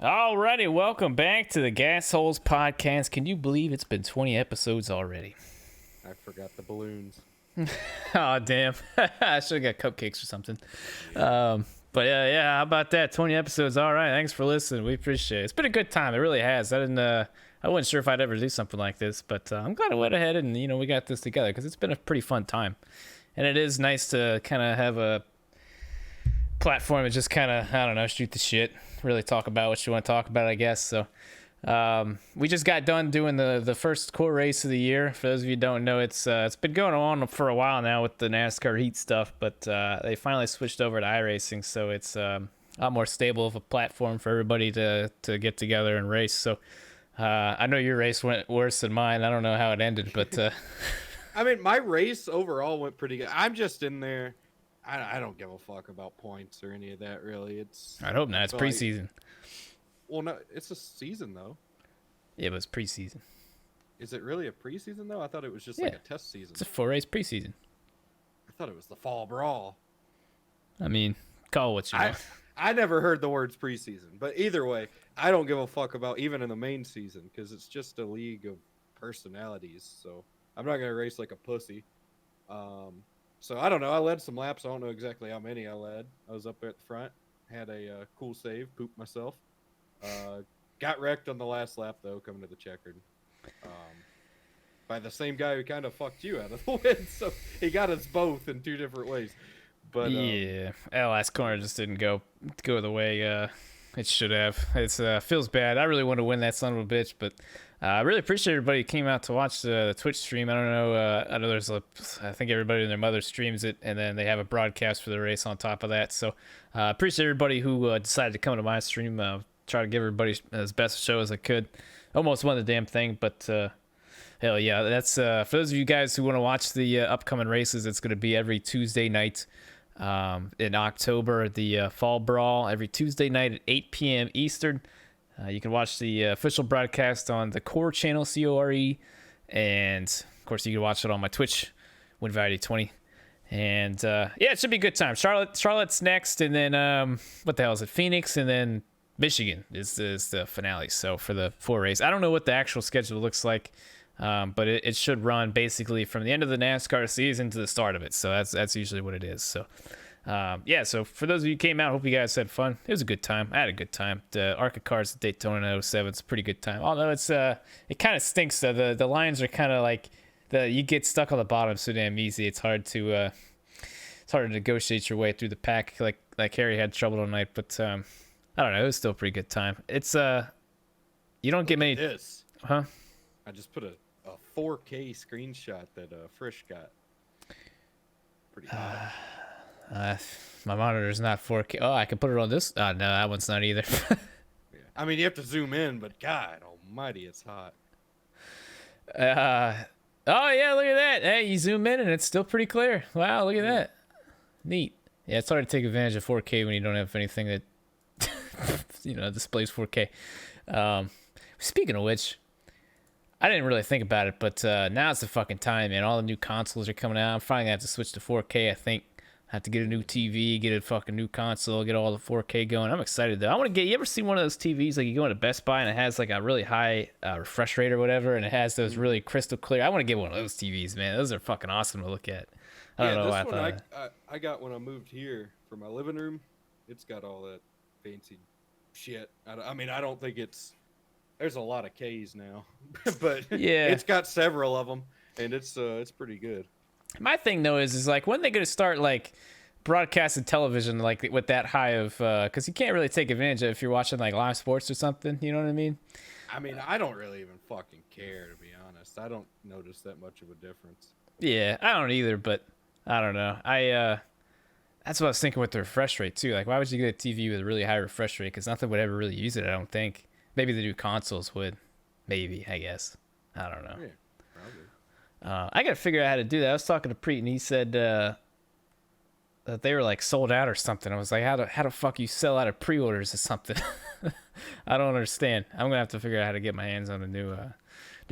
Alrighty, welcome back to the Gas Holes Podcast. Can you believe it's been 20 episodes already? I forgot the balloons. Oh, damn. I should have got cupcakes or something. But yeah, how about that? 20 episodes. All right, thanks for listening. We appreciate it. It's been a good time. It really has. I wasn't sure if I'd ever do something like this, but I'm glad I went ahead and, we got this together because it's been a pretty fun time. And it is nice to kind of have a platform and just kind of, I don't know, shoot the shit, really talk about what you want to talk about, I guess. So we just got done doing the first core race of the year. For those of you who don't know, it's been going on for a while now with the NASCAR heat stuff, but they finally switched over to iRacing, so it's a lot more stable of a platform for everybody to get together and race. So I know your race went worse than mine. I don't know how it ended, but I mean, my race overall went pretty good. I'm just in there. I don't give a fuck about points or any of that, really. I hope not. It's preseason. Well, no, it's a season, though. Yeah, but it's preseason. Is it really a preseason, though? I thought it was just like a test season. It's a 4-race preseason. I thought it was the fall brawl. I mean, call what you want. I never heard the words preseason, but either way, I don't give a fuck about even in the main season because it's just a league of personalities. So I'm not gonna race like a pussy. So I don't know. I led some laps. I don't know exactly how many I led. I was up there at the front, had a cool save, pooped myself. Got wrecked on the last lap though, coming to the checkered. By the same guy who kind of fucked you out of the win. So he got us both in two different ways. But yeah, that last corner just didn't go the way it should have. It's feels bad. I really want to win that son of a bitch, but I really appreciate everybody who came out to watch the Twitch stream. I don't know. I know there's I think everybody and their mother streams it, and then they have a broadcast for the race on top of that. So appreciate everybody who decided to come to my stream. Try to give everybody as best a show as I could. Almost won the damn thing, but hell yeah. That's for those of you guys who want to watch the upcoming races. It's going to be every Tuesday night in October. The Fall Brawl every Tuesday night at 8 p.m. Eastern. You can watch the official broadcast on the Core channel, CORE, and of course you can watch it on my Twitch, WinValue20. And yeah, it should be a good time. Charlotte's next, and then what the hell is it? Phoenix, and then Michigan is the finale. So for the 4 race, I don't know what the actual schedule looks like, but it should run basically from the end of the NASCAR season to the start of it. So that's usually what it is. So. Yeah, so for those of you who came out, hope you guys had fun. It was a good time. I had a good time. The ARCA cars at Daytona 07 is a pretty good time. Although it kind of stinks though. The lines are kind of like you get stuck on the bottom so damn easy. It's hard to negotiate your way through the pack like Harry had trouble tonight. But I don't know. It was still a pretty good time. It's you don't get many. This, huh? I just put a 4K screenshot that Frisch got. Pretty hot. My monitor's not 4K. Oh, I can put it on this. No, that one's not either. Yeah. I mean, you have to zoom in, but God almighty, it's hot. Oh, yeah, look at that. Hey, you zoom in, and it's still pretty clear. Wow, look at that. Neat. Yeah, it's hard to take advantage of 4K when you don't have anything that, displays 4K. Speaking of which, I didn't really think about it, but now it's the fucking time, man. All the new consoles are coming out. I'm finally going to have to switch to 4K, I think. I have to get a new TV, get a fucking new console, get all the 4K going. I'm excited, though. I want to get... You ever seen one of those TVs, like you go into Best Buy, and it has, like, a really high refresh rate or whatever, and it has those really crystal clear... I want to get one of those TVs, man. Those are fucking awesome to look at. I don't know why I got when I moved here for my living room. It's got all that fancy shit. I mean, I don't think it's... There's a lot of Ks now, but yeah, it's got several of them, and it's pretty good. My thing though is like when they gonna start like broadcasting television like with that high of because you can't really take advantage of it if you're watching like live sports or something. You know what I mean? I mean, I don't really even fucking care, to be honest. I don't notice that much of a difference. Yeah, I don't either, but I don't know. That's what I was thinking with the refresh rate too. Like, why would you get a TV with a really high refresh rate? Because nothing would ever really use it. I don't think. Maybe the new consoles would. Maybe, I guess. I don't know. Yeah, probably. I gotta figure out how to do that. I was talking to Preet, and he said that they were like sold out or something. I was like, how the fuck you sell out of pre-orders or something? I don't understand. I'm gonna have to figure out how to get my hands on a new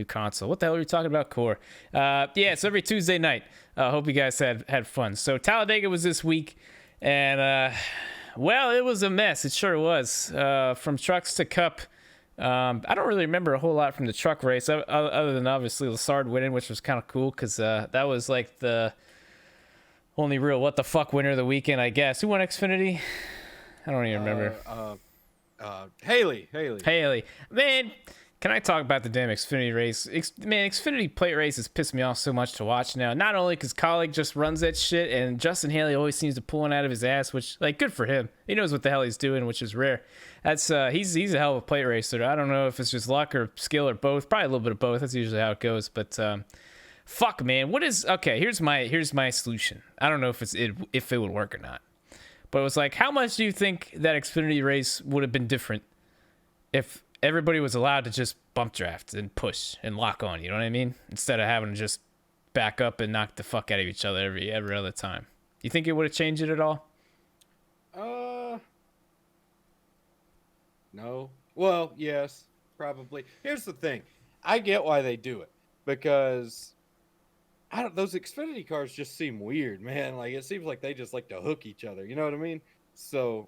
console. What the hell are you talking about, Core? Yeah, it's every Tuesday night. Hope you guys had fun. So Talladega was this week, and Well, it was a mess. It sure was. From trucks to cup. I don't really remember a whole lot from the truck race, other than obviously Lassard winning, which was kind of cool because that was like the only real what the fuck winner of the weekend, I guess. Who won Xfinity? I don't even remember. Haley. Man, can I talk about the damn Xfinity race? Man, Xfinity plate races piss me off so much to watch now. Not only because Colleague just runs that shit, and Justin Haley always seems to pull it out of his ass, which, like, good for him. He knows what the hell he's doing, which is rare. That's he's a hell of a plate racer. I don't know if it's just luck or skill or both. Probably a little bit of both. That's usually how it goes. But fuck, man, what is okay? Here's my solution. I don't know if it would work or not. But it was like, how much do you think that Xfinity race would have been different if everybody was allowed to just bump draft and push and lock on? You know what I mean? Instead of having to just back up and knock the fuck out of each other every other time. You think it would have changed it at all? No. Well, yes, probably. Here's the thing. I get why they do it because those Xfinity cars just seem weird, man. Like, it seems like they just like to hook each other. You know what I mean? So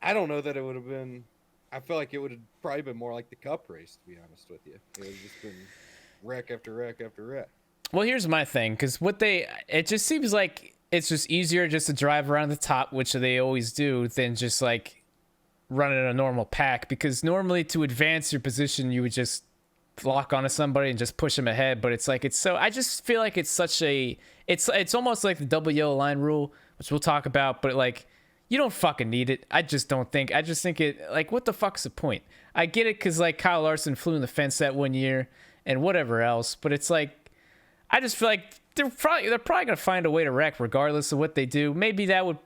I don't know that it would have been. I feel like it would have probably been more like the Cup race, to be honest with you. It would have just been wreck after wreck after wreck. Well, here's my thing, because it just seems like it's just easier just to drive around the top, which they always do, than just like running a normal pack. Because normally to advance your position, you would just lock onto somebody and just push them ahead. But it's like I just feel like it's such a it's almost like the double yellow line rule, which we'll talk about. But like, you don't fucking need it. I just think it, like, what the fuck's the point? I get it because, like, Kyle Larson flew in the fence that one year and whatever else, but it's like, I just feel like they're probably going to find a way to wreck regardless of what they do. Maybe that would,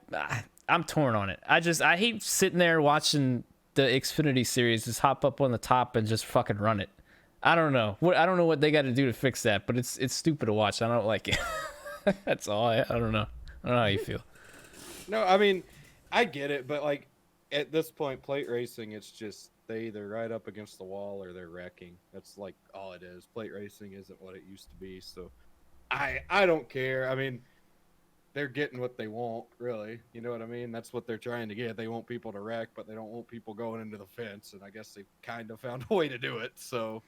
I'm torn on it. I hate sitting there watching the Xfinity series just hop up on the top and just fucking run it. I don't know. I don't know what they got to do to fix that, but it's stupid to watch. I don't like it. That's all. I don't know. I don't know how you feel. No, I mean, I get it, but like at this point, plate racing, it's just they either ride up against the wall or they're wrecking. That's like all it is. Plate racing isn't what it used to be, so I don't care. I mean, they're getting what they want, really. You know what I mean? That's what they're trying to get. They want people to wreck, but they don't want people going into the fence, and I guess they kind of found a way to do it. So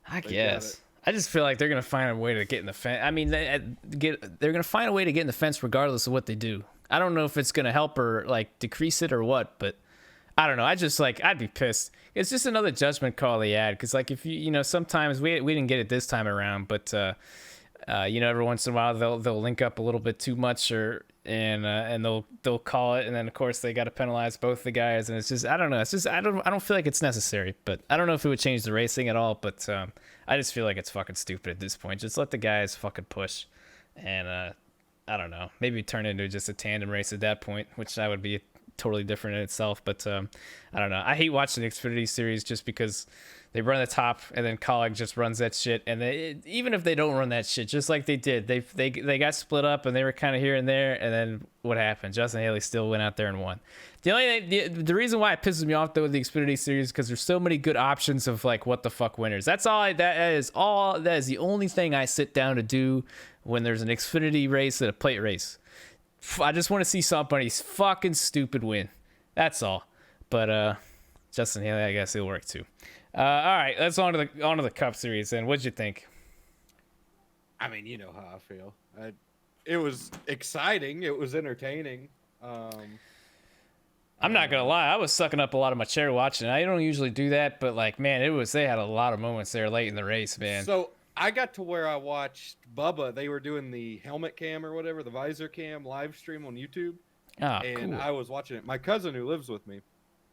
I guess. I just feel like they're gonna find a way to get in the fence. I mean, they're gonna find a way to get in the fence regardless of what they do. I don't know if it's gonna help or like decrease it or what, but I don't know. I'd be pissed. It's just another judgment call they add, because like if you sometimes we didn't get it this time around, but every once in a while they'll link up a little bit too much and they'll call it, and then of course they got to penalize both the guys, and it's just I don't know. It's just I don't feel like it's necessary, but I don't know if it would change the racing at all, but I just feel like it's fucking stupid at this point. Just let the guys fucking push, and I don't know, maybe turn it into just a tandem race at that point, which that would be totally different in itself. But I don't know. I hate watching the Xfinity series just because they run the top and then Colleague just runs that shit. And even if they don't run that shit, just like they did, they got split up and they were kind of here and there. And then what happened? Justin Haley still went out there and won. The reason why it pisses me off though with the Xfinity series, because there's so many good options of like what the fuck winners. That is the only thing I sit down to do when there's an Xfinity race and a plate race. I just want to see somebody's fucking stupid win. That's all. But Justin Haley, I guess it'll work too. All right, let's on to the Cup Series. And what'd you think? I mean, you know how I feel. It was exciting. It was entertaining. I'm not gonna lie, I was sucking up a lot of my chair watching. I don't usually do that, but like, man, they had a lot of moments there late in the race, man. So I got to where I watched Bubba. They were doing the helmet cam or whatever, the visor cam live stream on YouTube. And cool. I was watching it. My cousin who lives with me,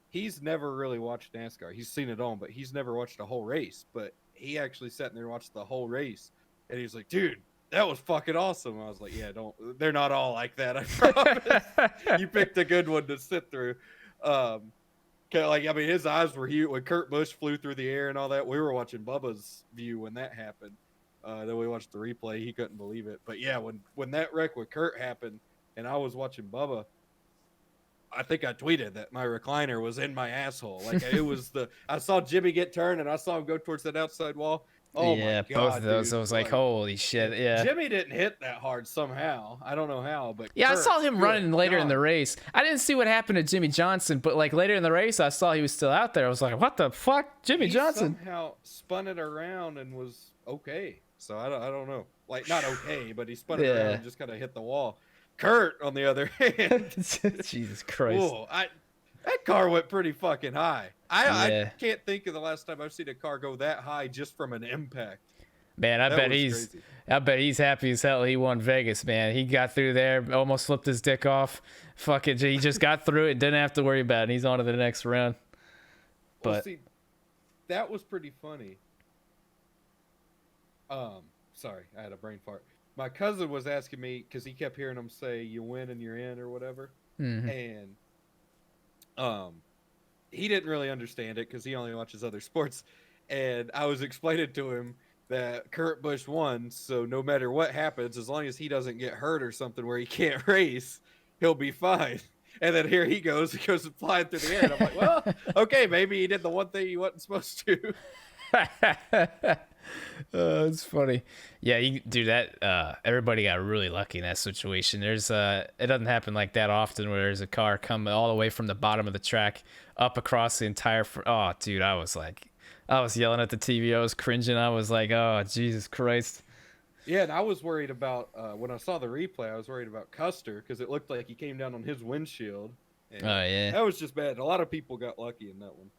he's never really watched NASCAR. He's seen it on, but he's never watched a whole race. But he actually sat in there and watched the whole race. And he's like, dude, that was fucking awesome. I was like, yeah, they're not all like that, I promise. You picked a good one to sit through. His eyes were huge when Kurt Busch flew through the air and all that. We were watching Bubba's view when that happened. Then we watched the replay. He couldn't believe it. But yeah, when that wreck with Kurt happened and I was watching Bubba, I think I tweeted that my recliner was in my asshole. Like it was I saw Jimmy get turned and I saw him go towards that outside wall. Oh my Yeah, both of god, those. I dude! was like, holy shit. Yeah. Jimmy didn't hit that hard somehow. I don't know how, but Yeah, I Kurt, saw him good running later in the God. race. I didn't see what happened to Jimmy Johnson, but like later in the race, I saw he was still out there. I was like, what the fuck? Jimmy He Johnson. somehow spun it around and was okay. So I don't know. Like, not okay, but he spun it around Yeah. and just kind of hit the wall. Kurt, on the other hand, Jesus Christ. oh, that car went pretty fucking high. I Yeah. can't think of the last time I've seen a car go that high just from an impact. Man, I That bet was he's crazy. I bet he's happy as hell he won Vegas, man. He got through there, almost flipped his dick off. Fuck it, he just got through it, didn't have to worry about it. He's on to the next round. Well, But see, that was pretty funny. Sorry, I had a brain fart. My cousin was asking me because he kept hearing him say "you win and you're in" or whatever, and he didn't really understand it because he only watches other sports. And I was explaining to him that Kurt Busch won, so no matter what happens, as long as he doesn't get hurt or something where he can't race, he'll be fine. And then here he goes flying through the air. And I'm like, well, okay, maybe he did the one thing he wasn't supposed to. it's funny. Yeah, you do that. Everybody got really lucky in that situation. There's it doesn't happen like that often where there's a car coming all the way from the bottom of the track up across the entire. Oh, dude, I was yelling at the TV. I was cringing. I was like, oh, Jesus Christ. Yeah, and I was worried about when I saw the replay. I was worried about Custer because it looked like he came down on his windshield. And Oh yeah. that was just bad. A lot of people got lucky in that one.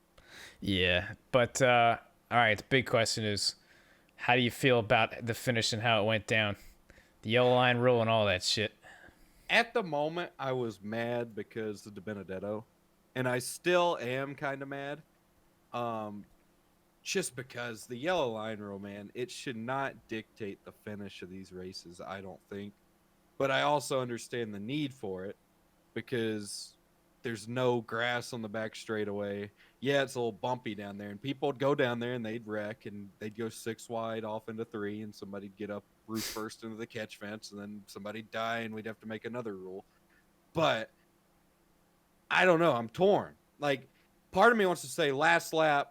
Yeah, but all right. The big question is, how do you feel about the finish and how it went down? The yellow line rule and all that shit. At the moment, I was mad because of the Benedetto, and I still am kind of mad. Just because the yellow line rule, man, it should not dictate the finish of these races, I don't think. But I also understand the need for it because there's no grass on the back straightaway. Yeah, it's a little bumpy down there, and people would go down there and they'd wreck, and they'd go 6 wide off into 3, and somebody'd get up roof first into the catch fence, and then somebody'd die, and we'd have to make another rule. But I don't know. I'm torn. Like, part of me wants to say last lap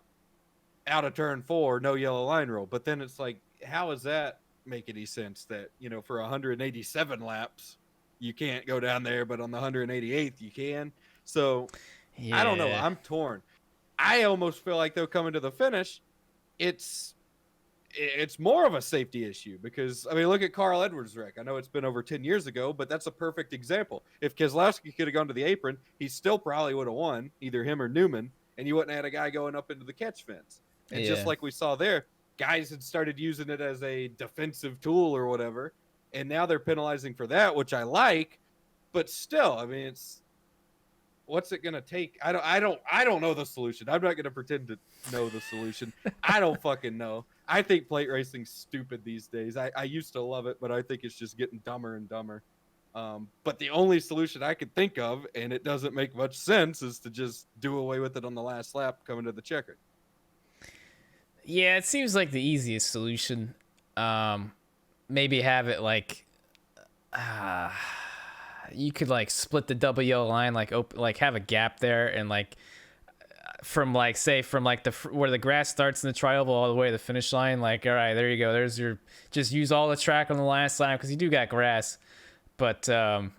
out of turn 4, no yellow line rule. But then it's like, how does that make any sense that, for 187 laps, you can't go down there, but on the 188th, you can? So Yeah. I don't know. I'm torn. I almost feel like, though, coming to the finish, it's more of a safety issue because, I mean, look at Carl Edwards' wreck. I know it's been over 10 years ago, but that's a perfect example. If Keselowski could have gone to the apron, he still probably would have won, either him or Newman, and you wouldn't have had a guy going up into the catch fence. And just like we saw there, guys had started using it as a defensive tool or whatever, and now they're penalizing for that, which I like, but still, I mean, what's it gonna take? I don't know the solution. I'm not gonna pretend to know the solution. I don't fucking know. I think plate racing's stupid these days. I used to love it, but I think it's just getting dumber and dumber. But the only solution I could think of, and it doesn't make much sense, is to just do away with it on the last lap coming to the checker. Yeah, it seems like the easiest solution. Maybe have it like, you could like split the double yellow line, like have a gap there, and like from like where the grass starts in the tri-oval all the way to the finish line. Like, all right, there you go. There's your, just use all the track on the last line because you do got grass. But well,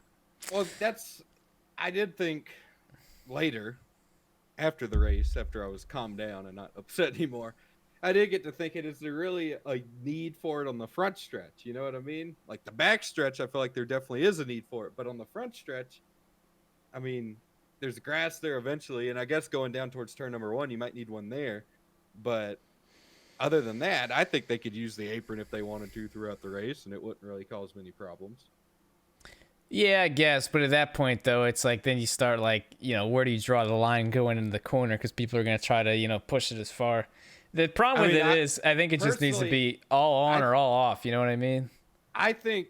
I did think later, after the race, after I was calmed down and not upset anymore, I did get to thinking, is there really a need for it on the front stretch? You know what I mean? Like the back stretch, I feel like there definitely is a need for it. But on the front stretch, I mean, there's grass there eventually. And I guess going down towards turn number 1, you might need one there. But other than that, I think they could use the apron if they wanted to throughout the race, and it wouldn't really cause many problems. yeah, I guess. But at that point, though, it's like then you start like, where do you draw the line going into the corner? Because people are going to try to, push it as far. The problem with it is, I think it just needs to be all on or all off. You know what I mean? I think,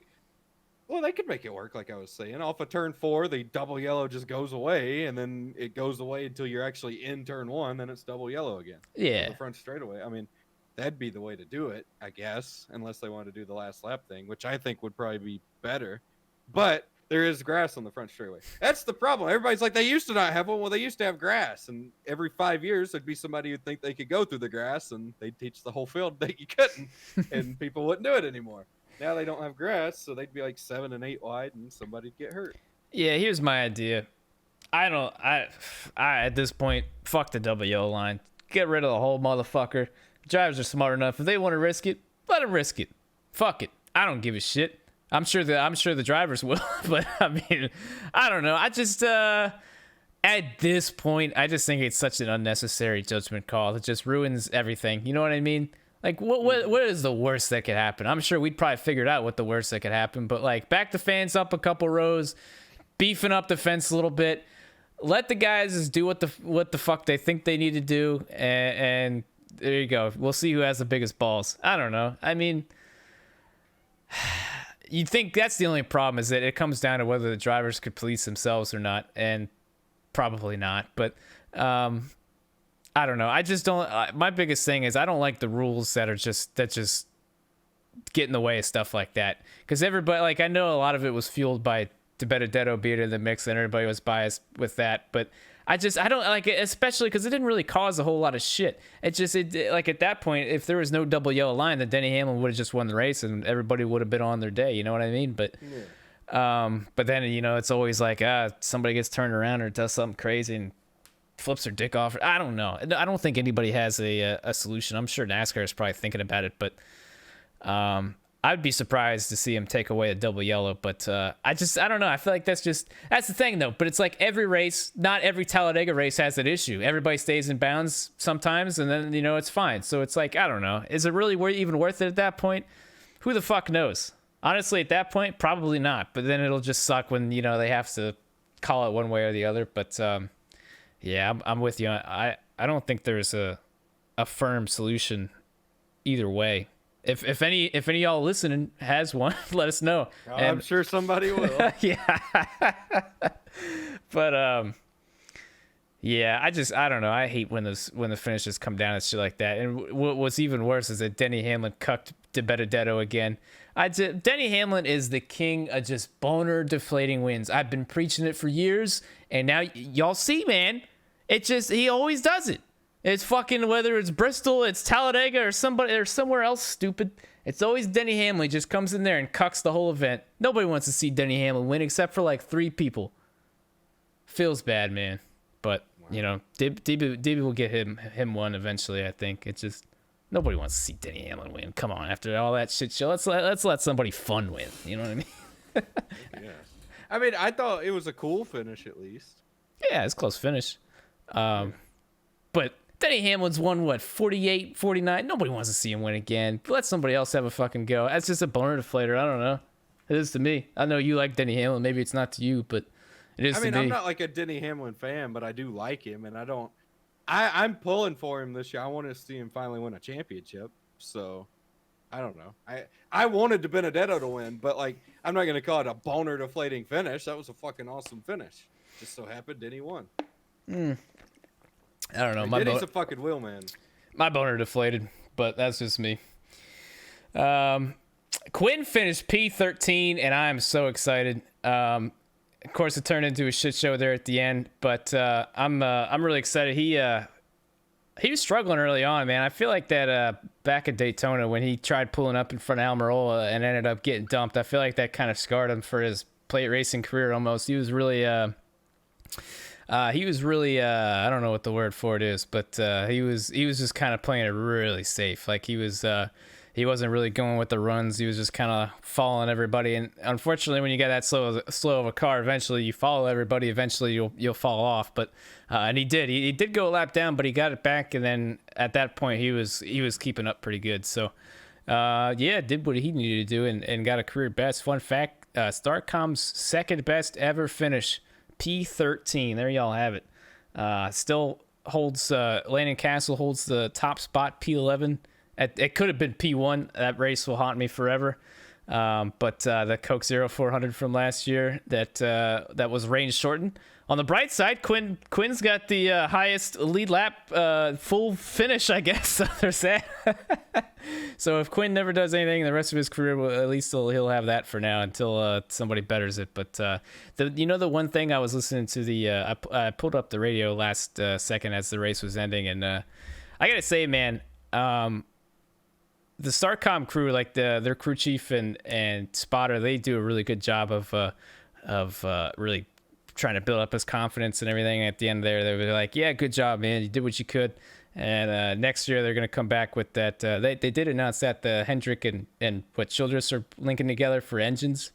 well, they could make it work, like I was saying. Off of turn 4, the double yellow just goes away, and then it goes away until you're actually in turn 1, then it's double yellow again. Yeah. The front straightaway. I mean, that'd be the way to do it, I guess, unless they want to do the last lap thing, which I think would probably be better. But there is grass on the front straightaway. That's the problem. Everybody's like, they used to not have one. Well, they used to have grass, and every 5 years there'd be somebody who'd think they could go through the grass, and they'd teach the whole field that you couldn't, and people wouldn't do it anymore. Now they don't have grass, so they'd be like 7 and 8 wide, and somebody'd get hurt. Yeah, here's my idea. I at this point, fuck the double yellow line. Get rid of the whole motherfucker. Drivers are smart enough. If they want to risk it, let them risk it. Fuck it. I don't give a shit. I'm sure the drivers will, but I mean, I don't know. I just at this point, I just think it's such an unnecessary judgment call. It just ruins everything. You know what I mean? Like, what is the worst that could happen? I'm sure we'd probably figured out what the worst that could happen, but like, back the fans up a couple rows, beefing up the fence a little bit. Let the guys just do what the fuck they think they need to do, and there you go. We'll see who has the biggest balls. I don't know. I mean, you think that's the only problem, is that it comes down to whether the drivers could police themselves or not, and probably not. But I don't know. I just don't. My biggest thing is I don't like the rules that just get in the way of stuff like that, because everybody, like, I know a lot of it was fueled by DiBenedetto being in the mix, and everybody was biased with that, but I don't like it, especially because it didn't really cause a whole lot of shit. It like, at that point, if there was no double yellow line, then Denny Hamlin would have just won the race, and everybody would have been on their day. You know what I mean? But but then, you know, it's always like somebody gets turned around or does something crazy and flips their dick off. I don't know. I don't think anybody has a solution. I'm sure NASCAR is probably thinking about it, but I'd be surprised to see him take away a double yellow, but I don't know. I feel like that's the thing, though. But it's like every race, not every Talladega race has that issue. Everybody stays in bounds sometimes, and then, you know, it's fine. So it's like, I don't know. Is it really even worth it at that point? Who the fuck knows? Honestly, at that point, probably not. But then it'll just suck when, you know, they have to call it one way or the other. But yeah, I'm with you. I don't think there's a firm solution either way. If any of y'all listening has one, let us know. I'm sure somebody will. Yeah. But yeah, I don't know. I hate when the finishes come down and shit like that. And what's even worse is that Denny Hamlin cucked DiBenedetto again. Denny Hamlin is the king of just boner deflating wins. I've been preaching it for years, and now y'all see, man. He always does it. It's fucking, whether it's Bristol, it's Talladega, or somewhere else stupid. It's always Denny Hamlin just comes in there and cucks the whole event. Nobody wants to see Denny Hamlin win except for like 3 people. Feels bad, man. But, you know, DB will get him one eventually, I think. It's just, nobody wants to see Denny Hamlin win. Come on, after all that shit show, let's let somebody fun win. You know what I mean? Yeah. I mean, I thought it was a cool finish, at least. Yeah, it's a close finish. But Denny Hamlin's won, 48, 49? Nobody wants to see him win again. Let somebody else have a fucking go. That's just a boner deflator. I don't know. It is to me. I know you like Denny Hamlin. Maybe it's not to you, but it is to me. I mean, I'm not like a Denny Hamlin fan, but I do like him, and I'm pulling for him this year. I want to see him finally win a championship, so I don't know. I wanted DiBenedetto to win, but, like, I'm not going to call it a boner deflating finish. That was a fucking awesome finish. Just so happened Denny won. I don't know. Denny's a fucking wheel man. My boner deflated, but that's just me. Quinn finished P13, and I am so excited. Of course, it turned into a shit show there at the end, but I'm really excited. He was struggling early on, man. I feel like that back at Daytona when he tried pulling up in front of Almirola and ended up getting dumped. I feel like that kind of scarred him for his plate racing career almost. He was really I don't know what the word for it is, but he was just kind of playing it really safe. Like he wasn't really going with the runs. He was just kind of following everybody. And unfortunately, when you get that slow of a car, eventually you follow everybody. Eventually you'll fall off. But and he did. He did go a lap down, but he got it back. And then at that point, he was keeping up pretty good. So yeah, did what he needed to do and got a career best. Fun fact: Startcom's second best ever finish. P13. There y'all have it. Still holds Landon Castle holds the top spot, P11. It could have been P1. That race will haunt me forever. But the Coke Zero 400 from last year that was range shortened On the bright side, Quinn's got the highest lead lap full finish, I guess. So there's that. So if Quinn never does anything the rest of his career, well, at least he'll have that for now until somebody betters it. But the one thing I was listening to I pulled up the radio last second as the race was ending, and I gotta say, man, the Starcom crew, like their crew chief and spotter, they do a really good job of really trying to build up his confidence and everything. At the end there, they were like, yeah, good job, man, you did what you could. And next year they're going to come back with that. They did announce that the Hendrick and what Childress are linking together for engines.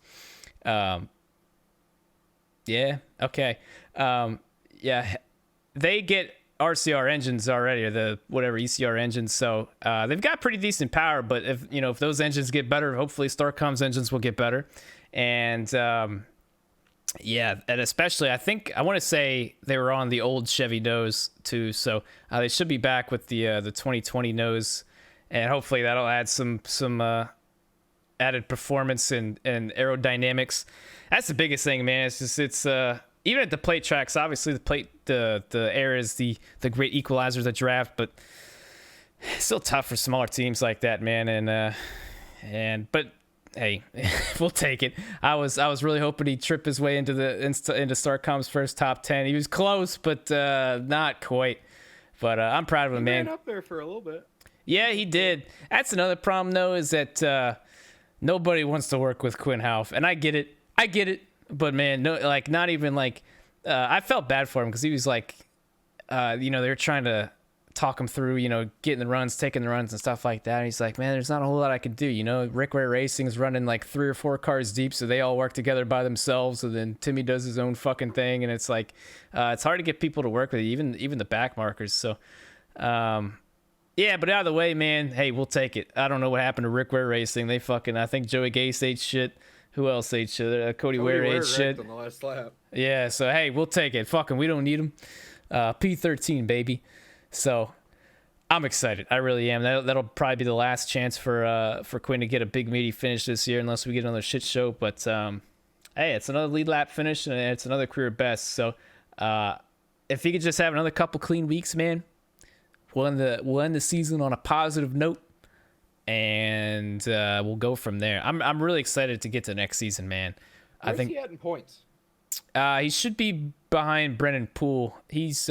Yeah, okay. Yeah, they get RCR engines already, or the whatever ECR engines. So they've got pretty decent power. But if those engines get better, hopefully Starcom's engines will get better. And yeah, and especially I want to say they were on the old Chevy nose too, so they should be back with the 2020 nose, and hopefully that'll add some added performance and aerodynamics. That's the biggest thing, man. It's even at the plate tracks, obviously the air is the great equalizer of the draft, but it's still tough for smaller teams like that, man. But hey, we'll take it. I was really hoping he'd trip his way into Starcom's first top 10. He was close, but not quite. But I'm proud of him, man. He ran up there for a little bit. Yeah, he did. That's another problem, though, is that nobody wants to work with Quinn Houff, and I get it. But man, no, like not even like I felt bad for him because he was like, they were trying to talk him through, getting the runs, taking the runs and stuff like that. And he's like, man, there's not a whole lot I could do. Rick Ray Racing's running like 3 or 4 cars deep, so they all work together by themselves. And then Timmy does his own fucking thing, and it's like it's hard to get people to work with you, even the back markers. So yeah, but out of the way, man. Hey, we'll take it. I don't know what happened to Rick Ray Racing. They fucking, I think Joey Gase ate shit. Who else ate shit? Cody Ware ate shit on the last lap. Yeah, so hey, we'll take it. Fucking, we don't need him. P13, baby. So I'm excited. I really am. That'll probably be the last chance for Quinn to get a big meaty finish this year, unless we get another shit show. But hey, it's another lead lap finish, and it's another career best. So if he could just have another couple clean weeks, man, we'll end the season on a positive note, and we'll go from there. I'm really excited to get to next season, man. Where's he at in points? He should be behind Brennan Poole. He's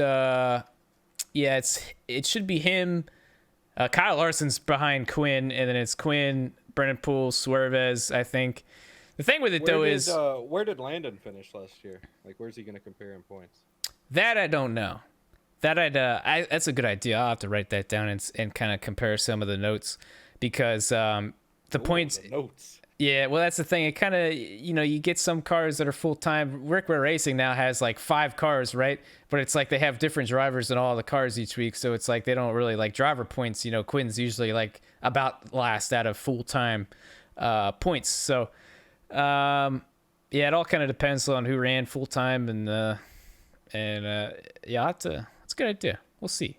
it should be him. Kyle Larson's behind Quinn, and then it's Quinn, Brennan Poole, Suarez, I think. The thing with it is where did Landon finish last year? Like, where's he gonna compare in points? That I don't know. That's a good idea. I'll have to write that down and kind of compare some of the notes, because the points. The notes. Yeah, well, that's the thing. It kind of, you get some cars that are full-time. Rick Ray Racing now has like 5 cars, right? But it's like they have different drivers in all the cars each week. So it's like they don't really like driver points. Quinn's usually like about last out of full-time points. So, yeah, it all kind of depends on who ran full-time. Yeah, it's a good idea. We'll see.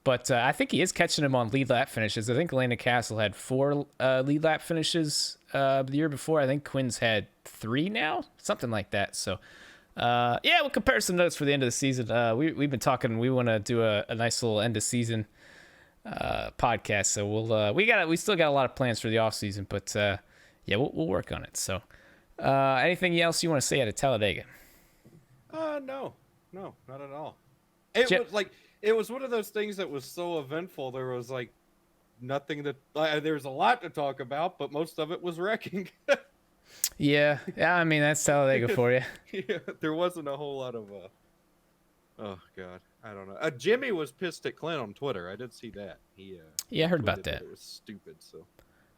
But I think he is catching him on lead lap finishes. I think Landon Castle had 4 lead lap finishes the year before. I think Quinn's had 3 now, something like that. So, yeah, we'll compare some notes for the end of the season. We've been talking. We want to do a nice little end of season podcast. So we still got a lot of plans for the off season. But yeah, we'll work on it. So, anything else you want to say out of Talladega? No, not at all. It was one of those things that was so eventful. There was like nothing there was a lot to talk about, but most of it was wrecking. Yeah. I mean, that's Talladega for you. Yeah, there wasn't a whole lot of. Oh God, I don't know. Jimmy was pissed at Clint on Twitter. I did see that. Yeah, I heard about that. It was stupid. So.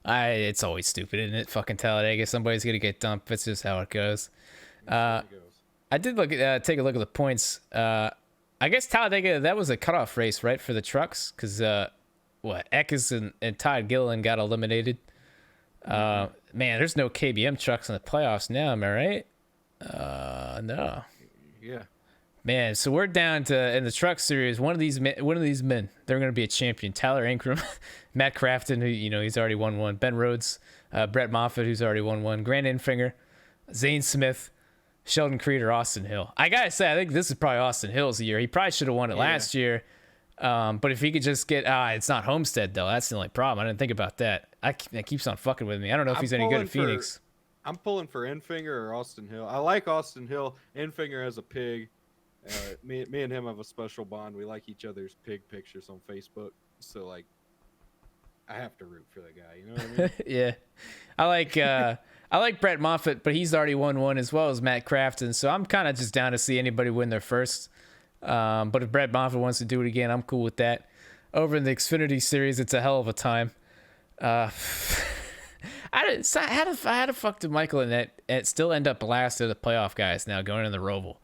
It's always stupid, isn't it? Fucking Talladega. Somebody's gonna get dumped. That's just how it goes. I did take a look at the points. I guess Talladega, that was a cutoff race, right, for the trucks? Because, Eckes and Todd Gilliland got eliminated. Man, there's no KBM trucks in the playoffs now, am I right? No. Yeah. Man, so we're down to, in the truck series, one of these men, they're going to be a champion. Tyler Ankrum, Matt Crafton, who, he's already won one. Ben Rhodes, Brett Moffitt, who's already won one. Grant Enfinger, Zane Smith, Sheldon Creed or Austin Hill. I gotta say, I think this is probably Austin Hill's year. He probably should have won it last year. But if he could just get, it's not Homestead though. That's the only problem. I didn't think about that. That keeps on fucking with me. I don't know if he's any good at Phoenix. I'm pulling for Enfinger or Austin Hill. I like Austin Hill. Enfinger as a pig. Me and him have a special bond. We like each other's pig pictures on Facebook. So like, I have to root for the guy. You know what I mean? Yeah, I like Brett Moffitt, but he's already won one as well as Matt Crafton. So I'm kind of just down to see anybody win their first. But if Brett Moffitt wants to do it again, I'm cool with that. Over in the Xfinity Series, it's a hell of a time. How the fuck did Michael Annett still end up last of the playoff guys now going in the Roval?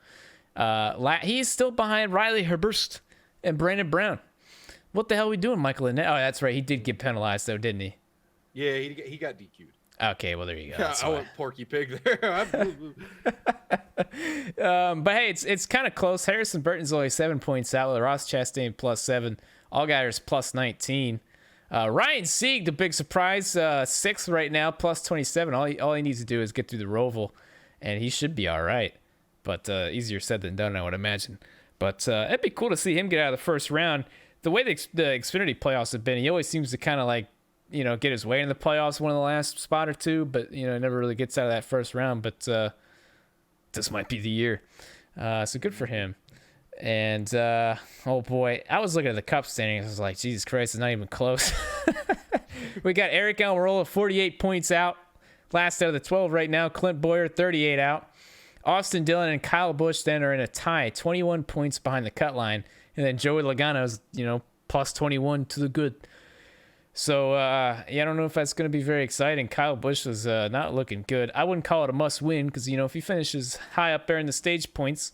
He's still behind Riley Herbst and Brandon Brown. What the hell are we doing, Michael Annett? Oh, that's right. He did get penalized, though, didn't he? Yeah, he got DQ'd. Okay, well, there you go. I went Porky Pig there. But hey, it's kind of close. Harrison Burton's only 7 points out with Ross Chastain +7. Allgaier's +19. Ryan Sieg, the big surprise, 6th right now, +27. All he needs to do is get through the Roval, and he should be all right. But easier said than done, I would imagine. But it'd be cool to see him get out of the first round. The way the Xfinity playoffs have been, he always seems to kind of like, get his way in the playoffs one of the last spot or two, but, never really gets out of that first round. But this might be the year. So good for him. And, oh boy, I was looking at the Cup standings. I was like, Jesus Christ, it's not even close. We got Eric Almirola, 48 points out. Last out of the 12 right now. Clint Boyer, 38 out. Austin Dillon and Kyle Busch then are in a tie, 21 points behind the cut line. And then Joey Logano's, +21 to the good. So, I don't know if that's going to be very exciting. Kyle Busch is not looking good. I wouldn't call it a must-win because, if he finishes high up there in the stage points,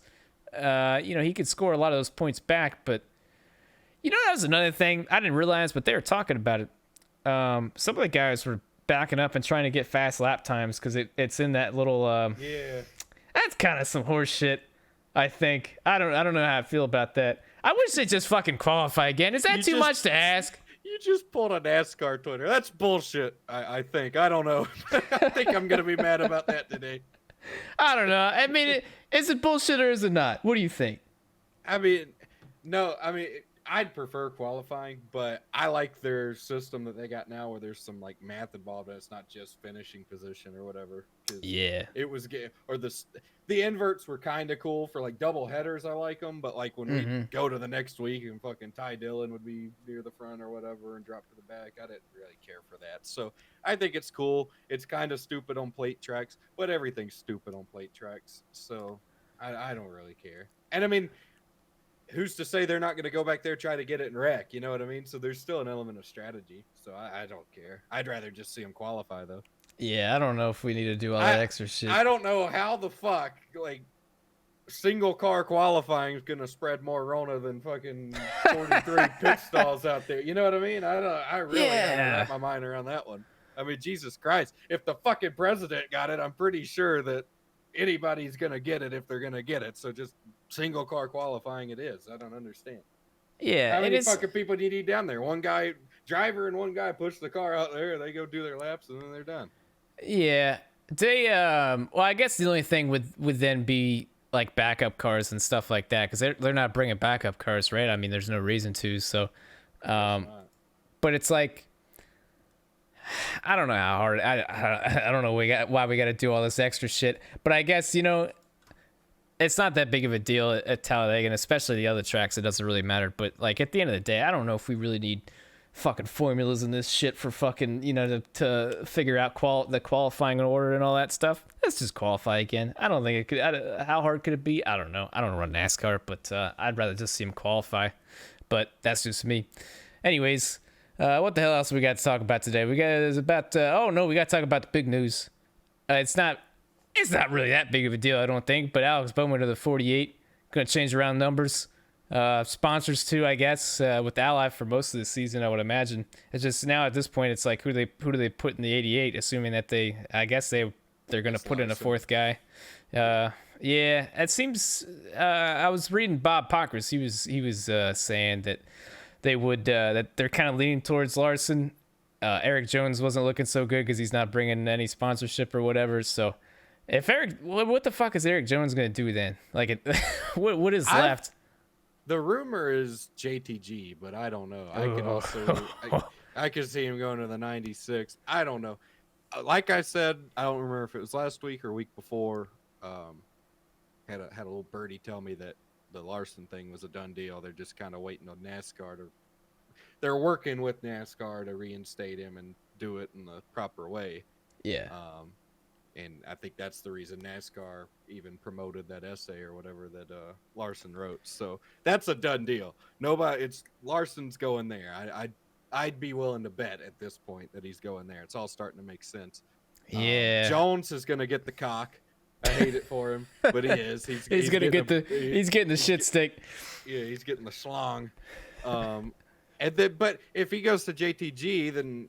he could score a lot of those points back. But, that was another thing I didn't realize, but they were talking about it. Some of the guys were backing up and trying to get fast lap times because it's in that little... yeah. That's kind of some horse shit, I think. I don't know how I feel about that. I wish they just fucking qualify again. Is that too much to ask? You just pulled a NASCAR Twitter. That's bullshit, I think. I don't know. I think I'm going to be mad about that today. I don't know. I mean, is it bullshit or is it not? What do you think? I mean, no. I mean, I'd prefer qualifying, but I like their system that they got now where there's some, like, math involved and it's not just finishing position or whatever. Yeah. It was... Or the inverts were kind of cool for, like, double headers. I like them, but, like, when we go to the next week and fucking Ty Dillon would be near the front or whatever and drop to the back, I didn't really care for that. So I think it's cool. It's kind of stupid on plate tracks, but everything's stupid on plate tracks. So I don't really care. And, I mean... Who's to say they're not going to go back there, try to get it and wreck? You know what I mean? So there's still an element of strategy. So I don't care. I'd rather just see them qualify, though. Yeah, I don't know if we need to do all that extra shit. I don't know how the fuck, like, single car qualifying is going to spread more Rona than fucking 43 pit stalls out there. You know what I mean? I really gotta wrap my mind around that one. I mean, Jesus Christ. If the fucking president got it, I'm pretty sure that anybody's going to get it if they're going to get it. So just single car qualifying it is. I don't understand. Yeah. How many fucking people do you need down there? One guy, driver, and one guy push the car out there. They go do their laps and then they're done. Yeah. They, well, I guess the only thing would then be like backup cars and stuff like that because they're not bringing backup cars, right? I mean, there's no reason to. So, but it's like, I don't know how hard. I don't know why we got to do all this extra shit. But I guess it's not that big of a deal at Talladega, and especially the other tracks. It doesn't really matter. But like at the end of the day, I don't know if we really need fucking formulas in this shit for fucking to figure out the qualifying order and all that stuff. Let's just qualify again. I don't think it could. How hard could it be? I don't know. I don't run NASCAR, but I'd rather just see them qualify. But that's just me. Anyways. What the hell else we got to talk about today? We got to talk about the big news. It's not really that big of a deal, I don't think. But Alex Bowman to the 48, gonna change around numbers. Sponsors too, I guess, with Ally for most of the season, I would imagine. It's just now at this point, it's like who do they put in the 88, assuming that they're gonna put in a fourth guy. Yeah, it seems. I was reading Bob Pockris. He was saying that. They would that they're kind of leaning towards Larson. Eric Jones wasn't looking so good because he's not bringing any sponsorship or whatever. So If Eric, what the fuck is Eric Jones gonna do then? Like, what is left? The rumor is JTG, but I don't know. I could also, I could see him going to the 96. I don't know. Like I said, I don't remember if it was last week or week before. Had a little birdie tell me that the Larson thing was a done deal. They're just kind of waiting on NASCAR to. They're working with NASCAR to reinstate him and do it in the proper way. Yeah. And I think that's the reason NASCAR even promoted that essay or whatever that Larson wrote. So that's a done deal. It's Larson's going there. I'd be willing to bet at this point that he's going there. It's all starting to make sense. Yeah. Jones is going to get the cock. I hate it for him, but he is. He's gonna get he's getting the shit stick. Yeah, he's getting the schlong. But if he goes to JTG, then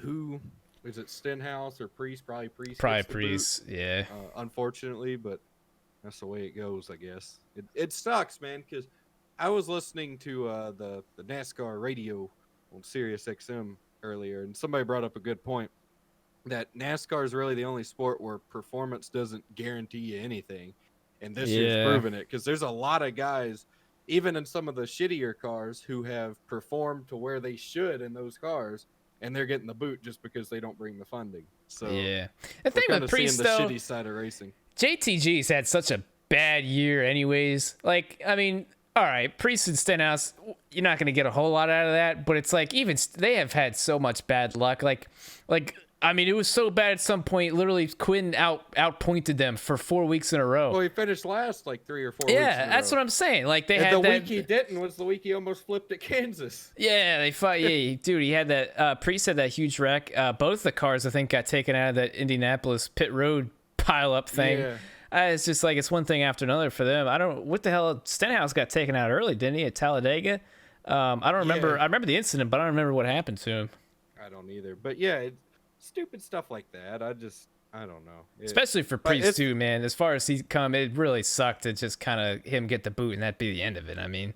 who is it? Stenhouse or Priest? Probably Priest. Probably Priest. Yeah. Unfortunately, but that's the way it goes, I guess. It sucks, man, because I was listening to the NASCAR radio on Sirius XM earlier, and somebody brought up a good point. That NASCAR is really the only sport where performance doesn't guarantee you anything. And this year's proven it, because there's a lot of guys, even in some of the shittier cars, who have performed to where they should in those cars, and they're getting the boot just because they don't bring the funding. So yeah, the thing with Priest, the though, shitty side of racing. JTG's had such a bad year anyways. Like, I mean, all right, Priest and Stenhouse, you're not going to get a whole lot out of that, but it's like, even they have had so much bad luck. Like, I mean, it was so bad at some point. Literally, Quinn outpointed them for 4 weeks in a row. Well, he finished last like 3 or 4 weeks. Yeah, that's what I'm saying. Like they and had the that. Week he didn't was the week he almost flipped at Kansas. Yeah, they fought. Yeah, dude, he had that. Priest had that huge wreck. Both the cars, I think, got taken out of that Indianapolis pit road pileup thing. Yeah. It's just like it's one thing after another for them. I don't. What the hell? Stenhouse got taken out early, didn't he, at Talladega? I don't remember. Yeah. I remember the incident, but I don't remember what happened to him. I don't either. But yeah. Stupid stuff like that. I don't know. Especially for Priest too, man. As far as he's come, it really sucked to just kind of him get the boot and that be the end of it. I mean,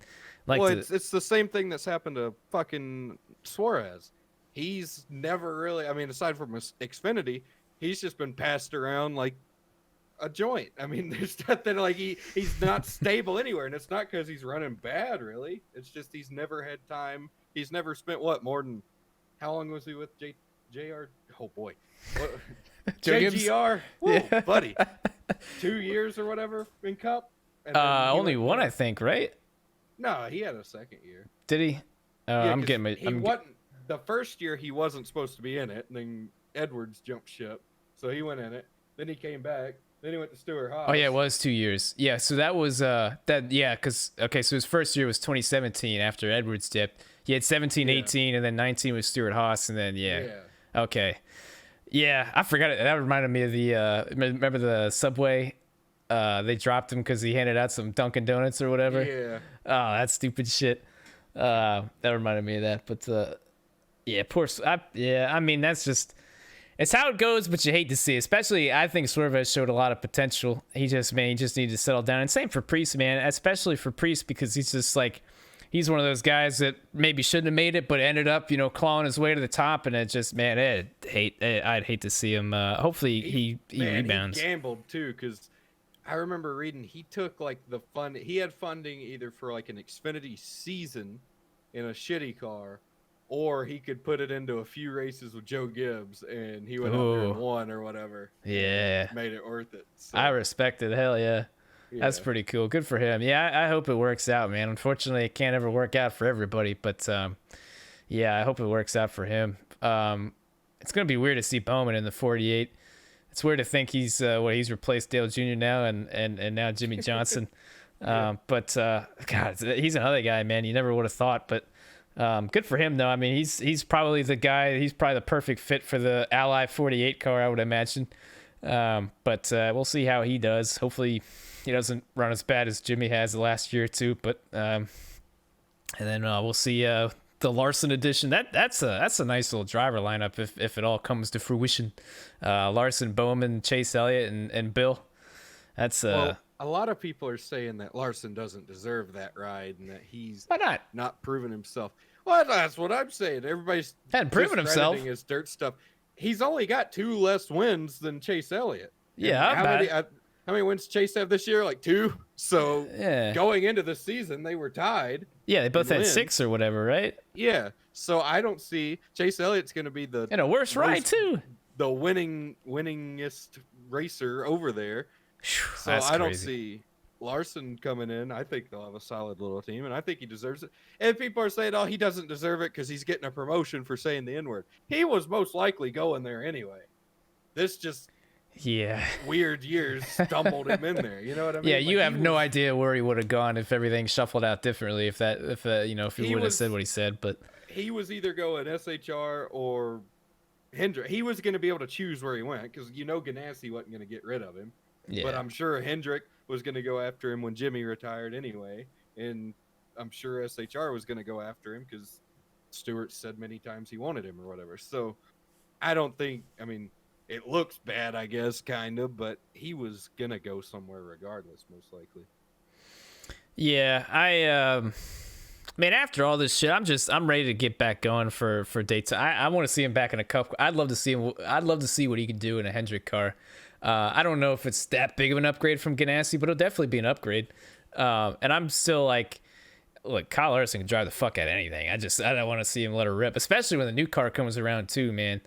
like, well, it's the same thing that's happened to fucking Suarez. He's never really. I mean, aside from Xfinity, he's just been passed around like a joint. I mean, there's nothing like he's not stable anywhere, and it's not because he's running bad. Really, it's just he's never had time. He's never spent more than how long was he with JR? Oh boy, what, JGR, woo, yeah. Buddy, 2 years or whatever in Cup. And only one, I think, right? No, he had a second year. Did he? Yeah, I'm getting my. The first year he wasn't supposed to be in it, and then Edwards jumped ship, so he went in it. Then he came back. Then he went to Stewart-Haas. Oh yeah, it was 2 years. Yeah, so that was because so his first year was 2017 after Edwards dipped. He had 17, 18, and then 19 was Stewart-Haas, and then okay. Yeah, I forgot it. That reminded me of the remember the Subway? They dropped him because he handed out some Dunkin' Donuts or whatever. Yeah. Oh, that stupid shit. That reminded me of that. But I mean, that's just it's how it goes. But you hate to see, especially I think Swerve showed a lot of potential. He just needed to settle down. And same for Priest, man. Especially for Priest because he's just like. He's one of those guys that maybe shouldn't have made it, but ended up, clawing his way to the top. And it just, man, I'd hate to see him. Hopefully he rebounds. He gambled too, because I remember reading he took like the fund. He had funding either for like an Xfinity season in a shitty car, or he could put it into a few races with Joe Gibbs, and he went out there and won or whatever. Yeah, made it worth it. So. I respect it. Hell yeah. Yeah. That's pretty cool. Good for him. Yeah, I hope it works out, man. Unfortunately, it can't ever work out for everybody, but I hope it works out for him. It's gonna be weird to see Bowman in the 48. It's weird to think he's replaced Dale Jr. now and now Jimmy Johnson. But God, he's another guy, man. You never would have thought, but good for him though. I mean, he's probably the guy. He's probably the perfect fit for the Ally 48 car, I would imagine. But we'll see how he does. Hopefully he doesn't run as bad as Jimmy has the last year or two, but and then we'll see the Larson edition. That's a nice little driver lineup if it all comes to fruition. Larson, Bowman, Chase Elliott, and Bill. That's well, a lot of people are saying that Larson doesn't deserve that ride and that he's not proven himself. Well, that's what I'm saying. Everybody's hadn't proven himself. His dirt stuff. He's only got 2 less wins than Chase Elliott. And Yeah, how many wins did Chase have this year? Like 2. So yeah, going into the season, they were tied yeah. They in both had wins. 6 or whatever, right? Yeah. So I don't see Chase Elliott's going to be And a worse ride too. the winningest racer over there. So That's I don't crazy. see Larson coming in. I think they'll have a solid little team, and I think he deserves it. And people are saying, "Oh, he doesn't deserve it because he's getting a promotion for saying the N-word." He was most likely going there anyway. This just Yeah. weird years stumbled him in there. You know what I mean? Yeah, Like, you have no idea where he would have gone if everything shuffled out differently. If he He would have said was what he said, but he was either going SHR or Hendrick. He was going to be able to choose where he went because Ganassi wasn't going to get rid of him. yeah, But I'm sure Hendrick was going to go after him when Jimmy retired anyway, and I'm sure SHR was going to go after him because Stewart said many times he wanted him or whatever. So I don't think. I mean, it looks bad, I guess, kind of, but he was going to go somewhere regardless, most likely. yeah. Man, after all this shit, I'm ready to get back going for Daytona. I want to see him back in a cup. I'd love to see him. I'd love to see what he can do in a Hendrick car. I don't know if it's that big of an upgrade from Ganassi, but it'll definitely be an upgrade. And I'm still like, look, Kyle Larson can drive the fuck out of anything. I don't want to see him let her rip, especially when the new car comes around too, man.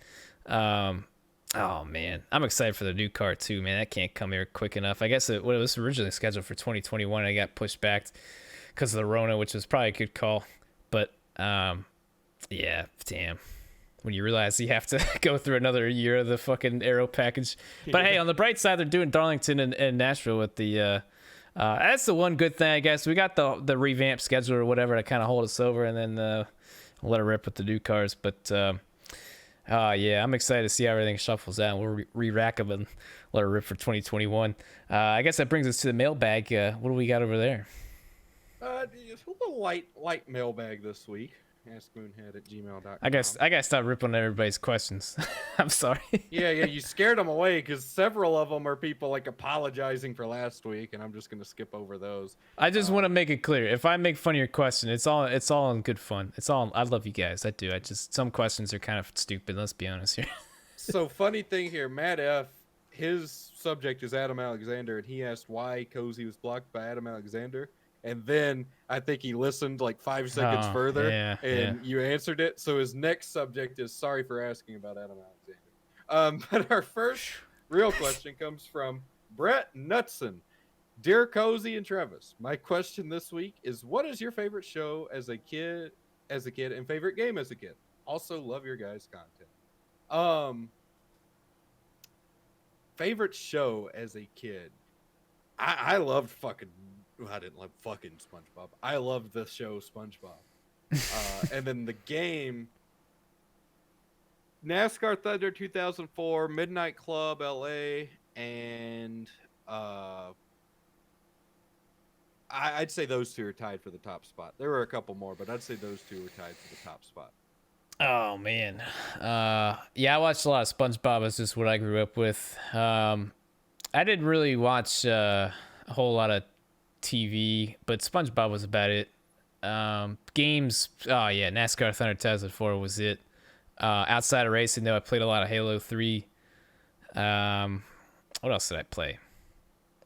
Oh man, I'm excited for the new car too, man. That can't come here quick enough. I guess it was originally scheduled for 2021. I got pushed back because of the Rona, which was probably a good call. But yeah, damn. When you realize you have to go through another year of the fucking aero package. But hey, on the bright side, they're doing Darlington and Nashville with the. That's the one good thing, I guess. We got the revamped schedule or whatever to kind of hold us over, and then let her rip with the new cars. But yeah, I'm excited to see how everything shuffles out. We'll re-rack them and let her rip for 2021. I guess that brings us to the mailbag. What do we got over there? It's a little light mailbag this week. askmoonhead@gmail.com. I gotta stop ripping on everybody's questions. I'm sorry. Yeah, you scared them away because several of them are people like apologizing for last week, and I'm just gonna skip over those. I just want to make it clear. If I make fun of your question, it's all in good fun. I love you guys. I do. Some questions are kind of stupid. Let's be honest here. So funny thing here, Matt F. His subject is Adam Alexander, and he asked why Cozy was blocked by Adam Alexander. And then I think he listened like 5 seconds further, and you answered it. So his next subject is sorry for asking about Adam Alexander. But our first real question comes from Brett Knutson. Dear Cozy and Travis, my question this week is: what is your favorite show as a kid, and favorite game as a kid? Also, love your guys' content. Favorite show as a kid. I loved fucking. I didn't love fucking SpongeBob. I loved the show SpongeBob. And then the game, NASCAR Thunder 2004, Midnight Club LA, and I'd say those 2 are tied for the top spot. There were a couple more, but I'd say those 2 were tied for the top spot. Oh man, yeah, I watched a lot of SpongeBob. That's just what I grew up with. I didn't really watch a whole lot of TV, but SpongeBob was about it. Games, oh yeah, NASCAR Thunder 2004 was it. Outside of racing, though, I played a lot of Halo 3. What else did I play?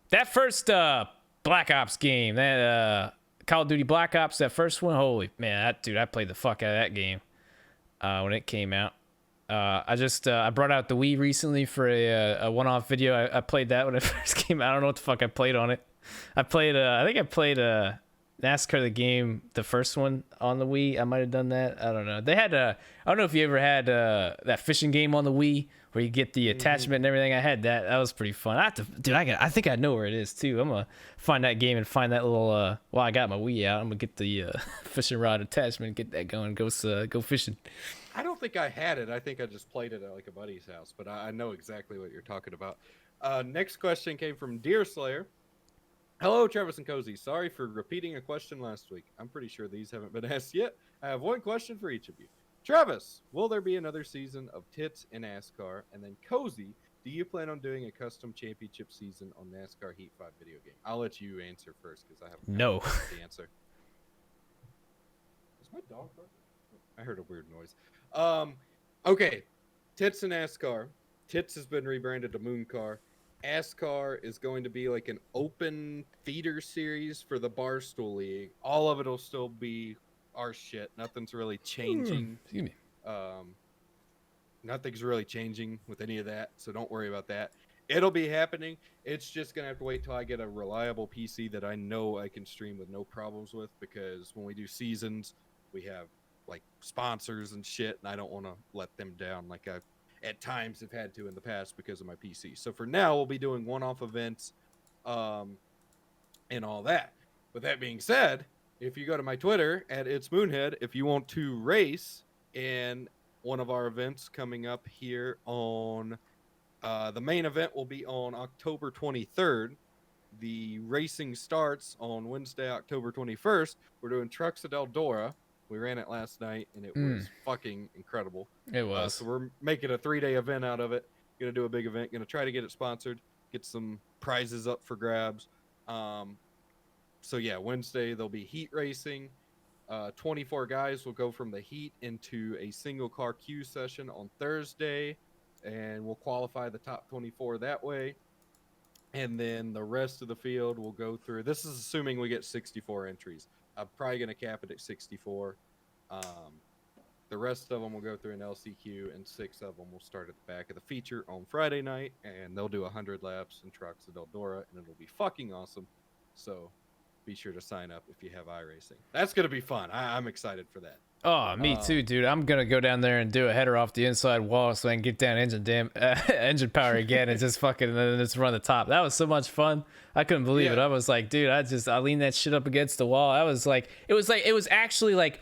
That first Black Ops game, that Call of Duty Black Ops, that first one, holy man, I played the fuck out of that game when it came out. I brought out the Wii recently for a one-off video. I played that when it first came out. I don't know what the fuck I played on it. I played NASCAR the game, the first one on the Wii. I might have done that. I don't know. They had I don't know if you ever had that fishing game on the Wii where you get the attachment and everything. I had that. That was pretty fun. I think I know where it is too. I'm gonna find that game and find that little. While I got my Wii out, I'm gonna get the fishing rod attachment, get that going, go fishing. I don't think I had it. I think I just played it at like a buddy's house, but I know exactly what you're talking about. Next question came from Deer Slayer. Hello, Travis and Cozy. Sorry for repeating a question last week. I'm pretty sure these haven't been asked yet. I have one question for each of you. Travis, will there be another season of Tits in NASCAR? And then Cozy, do you plan on doing a custom championship season on NASCAR Heat 5 video game? I'll let you answer first because I haven't no the answer. Is my dog barking? I heard a weird noise. Okay, Tits in NASCAR. Tits has been rebranded to Moon Car. ASCAR is going to be like an open feeder series for the Barstool League. All of it will still be our shit. Nothing's really changing. Excuse me. Um, Nothing's really changing with any of that, so don't worry about that. It'll be happening. It's just gonna have to wait till I get a reliable PC that I know I can stream with no problems with, because when we do seasons, we have like sponsors and shit, and I don't want to let them down like I at times have had to in the past because of my PC. So for now, we'll be doing one-off events, and all that. With that being said, if you go to my Twitter at It's Moonhead, if you want to race in one of our events coming up here on the main event will be on October 23rd. The racing starts on Wednesday, October 21st. We're doing Trucks at Eldora. We ran it last night, and it was fucking incredible. It was. So we're making a 3-day event out of it. Gonna do a big event. Gonna try to get it sponsored. Get some prizes up for grabs. So yeah, Wednesday there'll be heat racing. 24 guys will go from the heat into a single car queue session on Thursday, and we'll qualify the top 24 that way. And then the rest of the field will go through. This is assuming we get 64 entries. I'm probably going to cap it at 64. The rest of them will go through an LCQ, and 6 of them will start at the back of the feature on Friday night, and they'll do 100 laps in trucks at Eldora, and it'll be fucking awesome. So be sure to sign up if you have iRacing. That's going to be fun. I'm excited for that. Oh, me too, dude. I'm gonna go down there and do a header off the inside wall so I can get down engine power again and just fucking just run the top. That was so much fun. I couldn't believe it. I was like, dude, I leaned that shit up against the wall. I was like, it was actually like,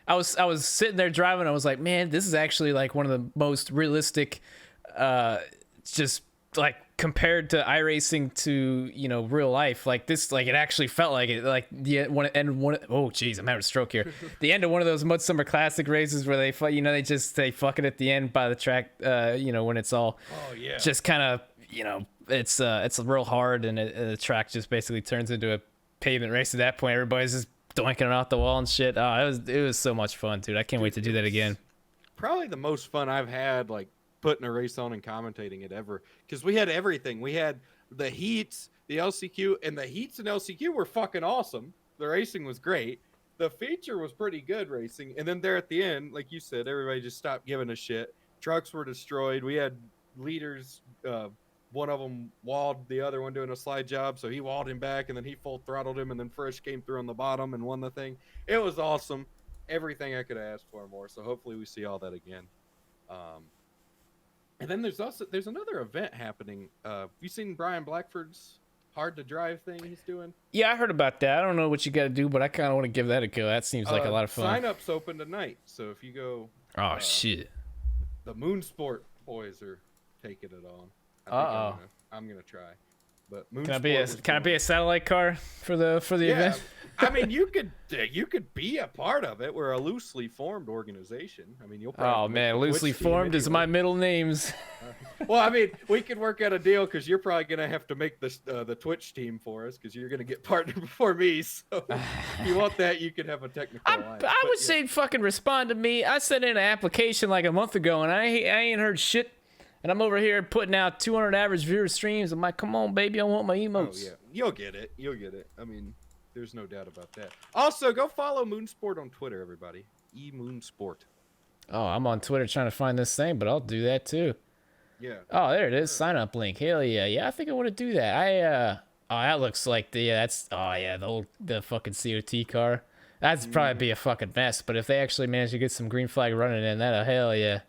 I was sitting there driving. I was like, man, this is actually like one of the most realistic, just like compared to iRacing to, you know, real life, like this, like it actually felt like it, like the oh geez, I'm having a stroke here. The end of one of those Midsummer Classic races where they you know, they fuck it at the end by the track, you know, when it's all just kind of, you know, it's real hard, and the track just basically turns into a pavement race at that point. Everybody's just doinking it off the wall and shit. It was so much fun, dude. I can't wait to do that again. Probably the most fun I've had, like putting a race on and commentating it ever, because we had everything. We had the heats, the LCQ, and the heats and LCQ were fucking awesome. The racing was great. The feature was pretty good racing, and then there at the end, like you said, everybody just stopped giving a shit. Trucks were destroyed. We had leaders. One of them walled the other one doing a slide job, so he walled him back, and then he full throttled him, and then Frisch came through on the bottom and won the thing. It was awesome. Everything I could ask for more. So hopefully we see all that again. And then there's another event happening. Have you seen Brian Blackford's Hard to Drive thing he's doing? Yeah, I heard about that. I don't know what you got to do, but I kind of want to give that a go. That seems like a lot of fun. Sign-up's open tonight, so if you go... Oh, shit. The Moonsport boys are taking it on. I'm gonna try. But can I be a satellite car for the event? I mean, you could be a part of it. We're a loosely formed organization. I mean, you'll probably... Oh man, loosely formed is my middle names. Well, I mean, we could work out a deal, because you're probably gonna have to make this the Twitch team for us, because you're gonna get partnered before me. So if you want that, you could have a technical alliance. I would say fucking respond to me. I sent in an application like a month ago, and I ain't heard shit. And I'm over here putting out 200 average viewer streams. I'm like, come on, baby, I want my emotes. Oh, yeah. You'll get it. I mean, there's no doubt about that. Also, go follow Moonsport on Twitter, everybody. Moonsport. Oh, I'm on Twitter trying to find this thing, but I'll do that too. Yeah. Oh, there it is. Sign up link. Hell yeah. Yeah, I think I want to do that. Oh, that looks like the fucking COT car. That'd probably be a fucking mess, but if they actually manage to get some green flag running in, that'll hell yeah.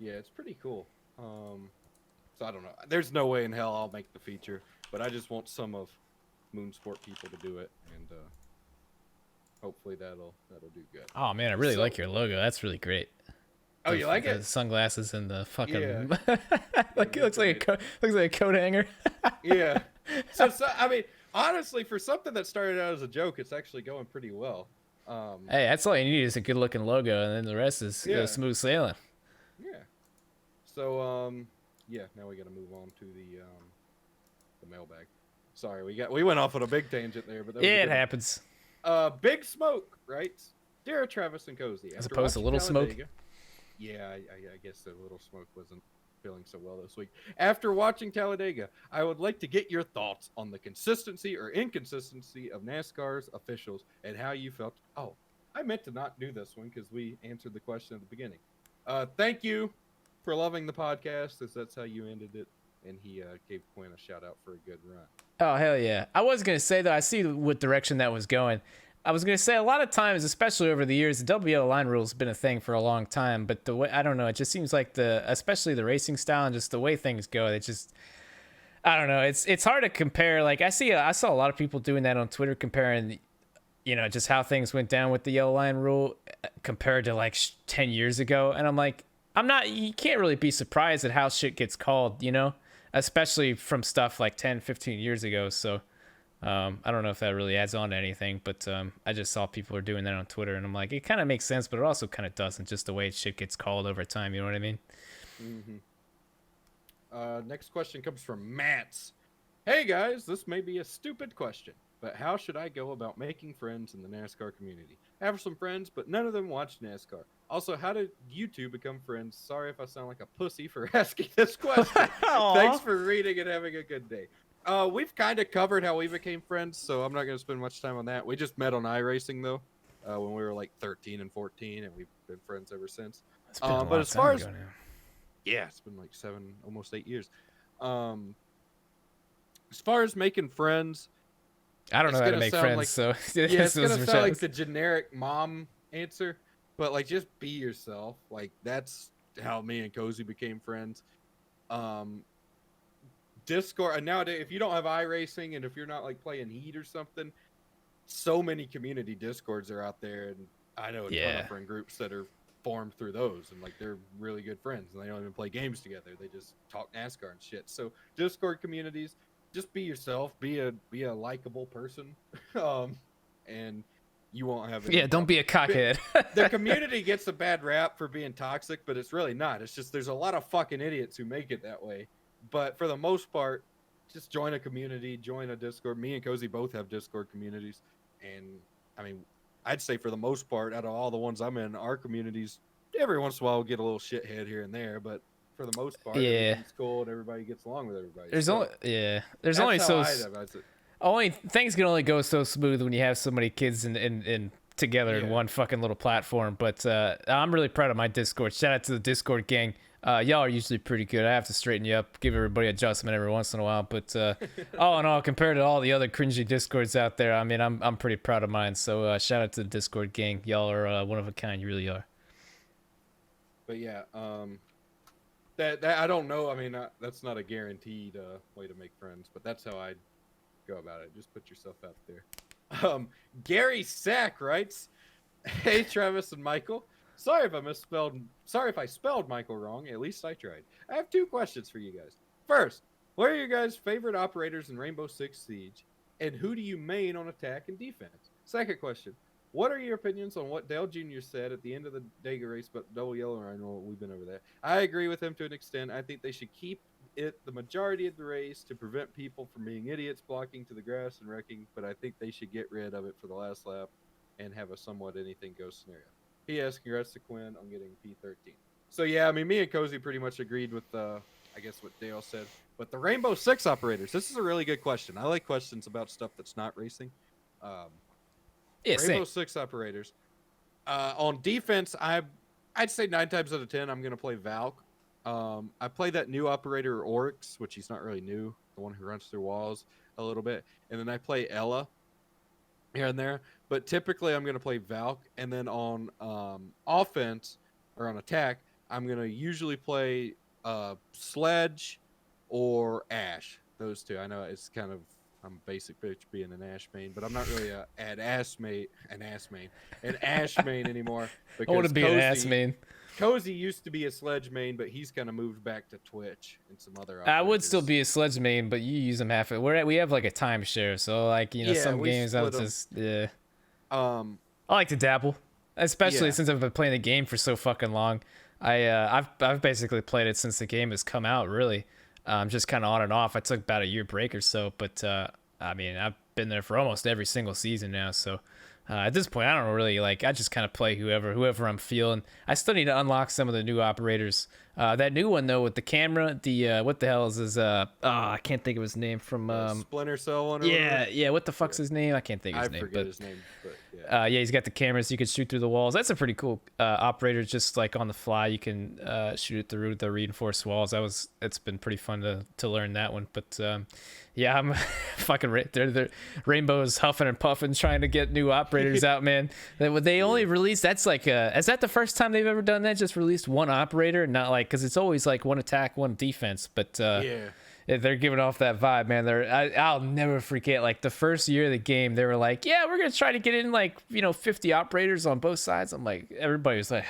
Yeah, it's pretty cool. So I don't know. There's no way in hell I'll make the feature, but I just want some of Moonsport people to do it, and hopefully that'll do good. Oh man, I really like your logo. That's really great. Oh, you like it? The sunglasses and the fucking like it looks like a coat hanger. Yeah. So I mean, honestly, for something that started out as a joke, it's actually going pretty well. Hey, that's all you need is a good looking logo, and then the rest is smooth sailing. Yeah. So now we got to move on to the mailbag. Sorry, we went off on a big tangent there, but it happens. Big Smoke, right? Dear Travis and Cozy, as opposed to Little Smoke. Yeah, I guess the Little Smoke wasn't feeling so well this week. After watching Talladega, I would like to get your thoughts on the consistency or inconsistency of NASCAR's officials and how you felt. Oh, I meant to not do this one because we answered the question at the beginning. Thank you for loving the podcast, as that's how you ended it. And he gave Quinn a shout out for a good run. Oh, hell yeah. I was going to say, though, I see what direction that was going. I was going to say a lot of times, especially over the years, the double yellow line rule has been a thing for a long time. But the way, I don't know, it just seems like especially the racing style and just the way things go, it just, I don't know. It's hard to compare. Like I saw a lot of people doing that on Twitter comparing, just how things went down with the yellow line rule compared to like 10 years ago. And I'm like, you can't really be surprised at how shit gets called, especially from stuff like 10, 15 years ago. So I don't know if that really adds on to anything, but I just saw people are doing that on Twitter, and I'm like, it kind of makes sense, but it also kind of doesn't, just the way shit gets called over time. You know what I mean? Next question comes from Mats. Hey guys, this may be a stupid question, but how should I go about making friends in the NASCAR community? I have some friends, but none of them watch NASCAR. Also, how did you two become friends? Sorry if I sound like a pussy for asking this question. Thanks for reading and having a good day. We've kind of covered how we became friends, so I'm not going to spend much time on that. We just met on iRacing, though, when we were like 13 and 14, and we've been friends ever since. It's been a but long as far time as ago now. yeah, it's been like almost 8 years. As far as making friends, I don't know how to make friends, like, so yeah, it's gonna sound like the generic mom answer, but like just be yourself. Like that's how me and Cozy became friends. Discord, and nowadays if you don't have iRacing and if you're not like playing Heat or something, so many community Discords are out there, and I know a ton of friend groups that are formed through those, and like they're really good friends, and they don't even play games together. They just talk NASCAR and shit. So Discord communities, just be yourself, be a likable person, and you won't have any don't be a cockhead. The community gets a bad rap for being toxic, but it's really not. It's just there's a lot of fucking idiots who make it that way. But for the most part, just join a community, join a Discord. Me and Cozy both have Discord communities, and I mean, I'd say for the most part, out of all the ones I'm in, our communities, every once in a while we'll get a little shithead here and there, but for the most part, everything's cool and everybody gets along with everybody. There's only things can only go so smooth when you have so many kids in together in one fucking little platform. But I'm really proud of my Discord. Shout out to the Discord gang. Y'all are usually pretty good. I have to straighten you up, give everybody adjustment every once in a while. But all in all, compared to all the other cringy Discords out there, I mean, I'm pretty proud of mine. So shout out to the Discord gang. Y'all are one of a kind. You really are. But yeah, that I don't know. I mean, that's not a guaranteed way to make friends, but that's how I'd go about it. Just put yourself out there. Gary Sack writes, "Hey Travis and Michael. Sorry if I spelled Michael wrong. At least I tried. I have 2 questions for you guys. First, what are your guys' favorite operators in Rainbow Six Siege, and who do you main on attack and defense? Second question, what are your opinions on what Dale Jr. said at the end of the Dega race about double yellow? I know we've been over that. I agree with him to an extent. I think they should keep it the majority of the race to prevent people from being idiots blocking to the grass and wrecking, but I think they should get rid of it for the last lap and have a somewhat anything goes scenario. P.S. Congrats to Quinn on getting P13. So yeah, I mean, me and Cozy pretty much agreed with I guess what Dale said. But the Rainbow Six operators, this is a really good question. I like questions about stuff that's not racing. Rainbow Six operators. On defense, I'd say 9 times out of 10, I'm gonna play Valk. I play that new operator Oryx, which he's not really new, the one who runs through walls a little bit, and then I play Ella here and there. But typically, I'm gonna play Valk, and then on offense or on attack, I'm gonna usually play Sledge or Ash. Those 2. I know it's kind of I'm a basic bitch being an Ash main, but I'm not really an Ash main anymore. I want to be an ass main. Cozy used to be a Sledge main, but he's kind of moved back to Twitch and some other. I would still be a Sledge main, but you use them half. We have like a timeshare, so like some games I would just I like to dabble, especially since I've been playing the game for so fucking long. I've basically played it since the game has come out. Really, just kind of on and off. I took about a year break or so, but I mean I've been there for almost every single season now. So at this point, I don't really I just kind of play whoever I'm feeling. I still need to unlock some of the new operators That new one though with the camera, the what the hell is his I can't think of his name from Splinter Cell one. Or yeah, whatever? yeah, what the fuck's his name? I can't think of his I name. forget But his name, but yeah. yeah, he's got the cameras. You can shoot through the walls. That's a pretty cool operator. Just like on the fly, you can shoot it through the reinforced walls. It's been pretty fun to learn that one. But yeah, I'm fucking. They're Rainbow's huffing and puffing trying to get new operators out, man. They only released. That's like is that the first time they've ever done that? Just released one operator, not like because it's always like one attack, one defense. But Yeah. they're giving off that vibe, man. I'll never forget, like, the first year of the game, they were like, yeah, we're going to try to get in, like, 50 operators on both sides. I'm like, everybody was like,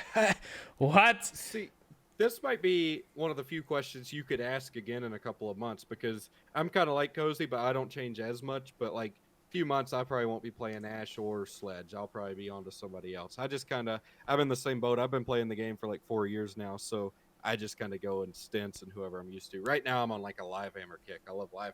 what? See, this might be one of the few questions you could ask again in a couple of months, because I'm kind of like Cozy, but I don't change as much. But, like, few months, I probably won't be playing Ash or Sledge. I'll probably be on to somebody else. I'm in the same boat. I've been playing the game for, like, 4 years now, so I just kind of go in stints and whoever I'm used to. Right now, I'm on like a live hammer kick. I love live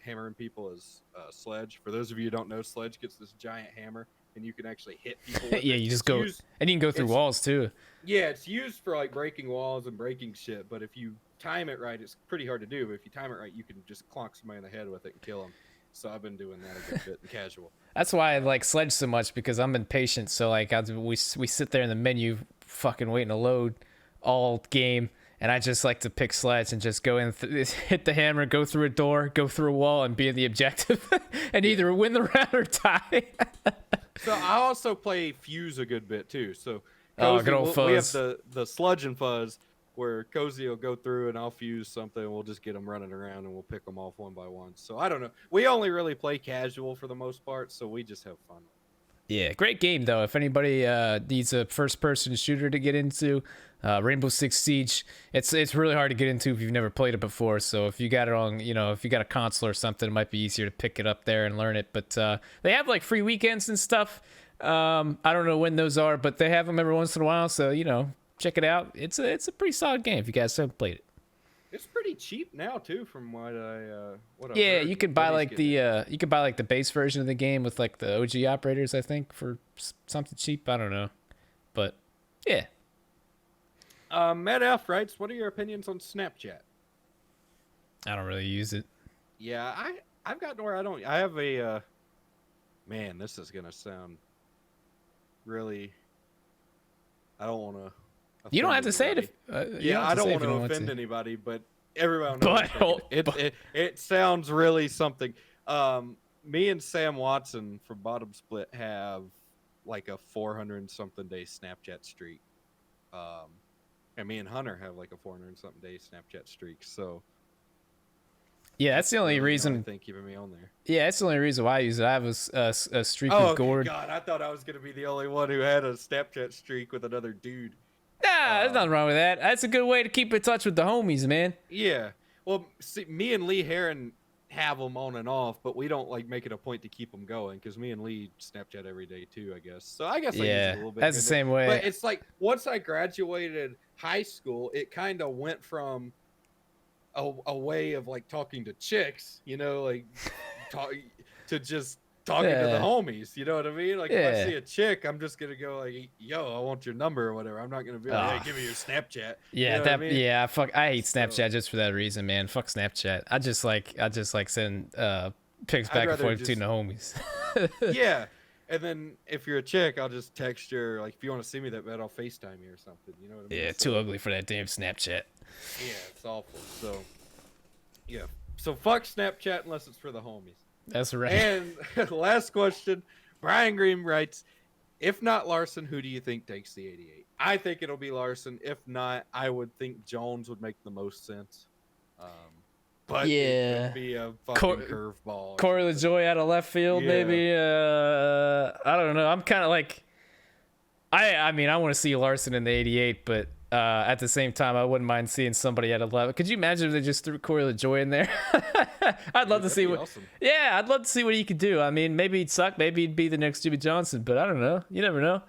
hammering people as Sledge. For those of you who don't know, Sledge gets this giant hammer, and you can actually hit people with Yeah, it. you just go, and you can go through walls too. Yeah, it's used for like breaking walls and breaking shit, but if you time it right, it's pretty hard to do. But if you time it right, you can just clonk somebody in the head with it and kill them. So I've been doing that a good bit in casual. That's why I like Sledge so much, because I'm impatient. So like we sit there in the menu fucking waiting to load all game. And I just like to pick Sledge and just go in, hit the hammer, go through a door, go through a wall, and be in the objective, and either win the round or tie. So I also play Fuse a good bit too. So good old we have Fuzz. the Sludge and Fuzz, where Cozy will go through and I'll fuse something, and we'll just get them running around and we'll pick them off one by one. So I don't know. We only really play casual for the most part, so we just have fun. Yeah, great game though. If anybody needs a first-person shooter to get into, Rainbow Six Siege, it's really hard to get into if you've never played it before. So if you got it on, if you got a console or something, it might be easier to pick it up there and learn it. But they have like free weekends and stuff. I don't know when those are, but they have them every once in a while. So check it out. It's a pretty solid game if you guys haven't played it. It's pretty cheap now too, from what I've Yeah, heard. you could buy like the base version of the game with like the OG operators, I think, for something cheap. I don't know, but yeah. Matt F writes, "What are your opinions on Snapchat?" I don't really use it. Yeah, I've gotten where I don't. I have a man. This is gonna sound really. I don't want to. You don't have to say it. I don't want to offend anybody, but everyone knows. It sounds really something. Me and Sam Watson from Bottom Split have like a 400 something day Snapchat streak. And me and Hunter have like a 400 something day Snapchat streak. So yeah, that's the only reason. I think keeping me on there. Yeah, that's the only reason why I use it. I have a streak with Gord. God, I thought I was gonna be the only one who had a Snapchat streak with another dude. Nah, there's nothing wrong with that. That's a good way to keep in touch with the homies, man. Yeah. Well, see, me and Lee Heron have them on and off, but we don't like make it a point to keep them going, because me and Lee Snapchat every day too, I guess. So I guess I use it a little bit. That's the same way. But it's like once I graduated high school, it kind of went from a way of like talking to chicks, like to just talking to the homies, you know what I mean? Like if I see a chick, I'm just gonna go like, "Yo, I want your number" or whatever. I'm not gonna be like, "Hey, give me your Snapchat." Yeah, you know what I mean? Fuck. I hate Snapchat just for that reason, man. Fuck Snapchat. I just like sending pics back and forth between the homies. Yeah, and then if you're a chick, I'll just text her. Like if you want to see me that bad, I'll FaceTime you or something. You know what I mean? Yeah, too ugly for that damn Snapchat. Yeah, it's awful. So yeah, so fuck Snapchat unless it's for the homies. That's right. And last question, Brian Green writes, "If not Larson, who do you think takes the 88?" I think it'll be Larson. If not, I would think Jones would make the most sense. But it could be a fucking curveball. Corey LaJoy out of left field, maybe. I don't know. I'm kind of like, I mean, I want to see Larson in the 88, but at the same time, I wouldn't mind seeing somebody at 11. Could you imagine if they just threw Corey LaJoy in there? I'd love to see what. Awesome. Yeah, I'd love to see what he could do. I mean, maybe he'd suck. Maybe he'd be the next Jimmy Johnson, but I don't know. You never know.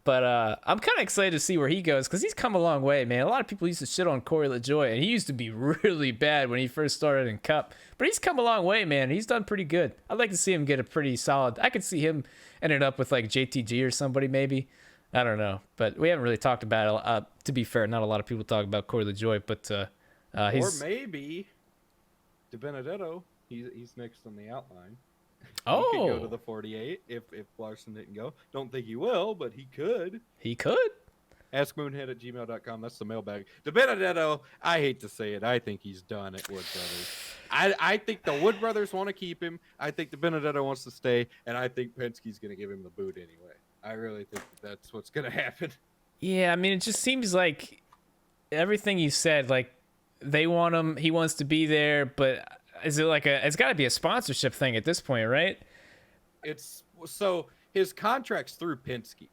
But I'm kind of excited to see where he goes, because he's come a long way, man. A lot of people used to shit on Corey LaJoy, and he used to be really bad when he first started in Cup. But he's come a long way, man. He's done pretty good. I'd like to see him get a pretty solid. I could see him ending up with like JTG or somebody maybe. I don't know, but we haven't really talked about it. To be fair, not a lot of people talk about Corey LaJoy, but Or he's maybe DiBenedetto. He's next on the outline. He could go to oh the 48 if Larson didn't go. Don't think he will, but he could. he could. askmoonhead@gmail.com. That's the mailbag. DiBenedetto, I hate to say it, I think he's done at Wood Brothers. I think the Wood Brothers want to keep him. I think DiBenedetto wants to stay, and I think Penske's going to give him the boot anyway. I really think that's what's going to happen. Yeah, I mean, it just seems like everything you said, like they want him, he wants to be there, but is it like it's got to be a sponsorship thing at this point, right? It's so his contract's through Penske.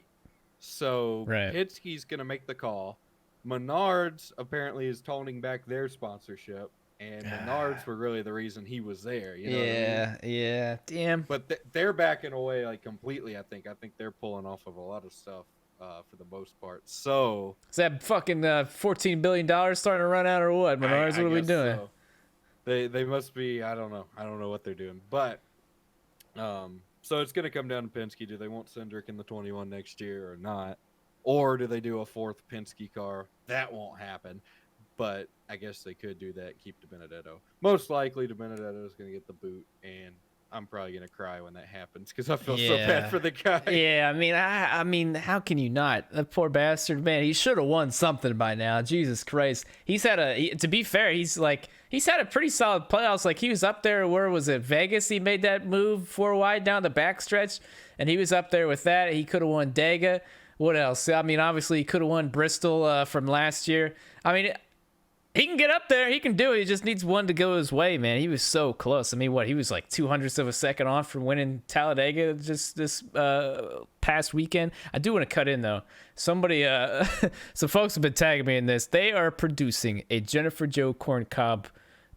So Right. Penske's going to make the call. Menards apparently is toning back their sponsorship, and Menards were really the reason he was there. You know what I mean? Yeah, damn. But they're backing away like completely. I think they're pulling off of a lot of stuff for the most part. So Is that fucking $14 billion starting to run out or what, Menards? What are we guess doing? so. They must be. I don't know what they're doing. But so it's going to come down to Penske. Do they want Cindric in the 21 next year or not? Or do they do a fourth Penske car? That won't happen. But I guess they could do that. Keep DiBenedetto. Most likely, DiBenedetto is going to get the boot, and I'm probably going to cry when that happens because I feel so bad for the guy. Yeah, I mean, how can you not? That poor bastard, man. He should have won something by now. Jesus Christ. To be fair, he's had a pretty solid playoffs. Like he was up there. Where was it? Vegas. He made that move 4 wide down the backstretch, and he was up there with that. He could have won Dega. What else? I mean, obviously he could have won Bristol from last year. I mean, he can get up there. He can do it. He just needs one to go his way, man. He was so close. I mean, he was like 200ths of a second off from winning Talladega just this past weekend. I do want to cut in, though. Somebody, some folks have been tagging me in this. They are producing a Jennifer Jo Corncob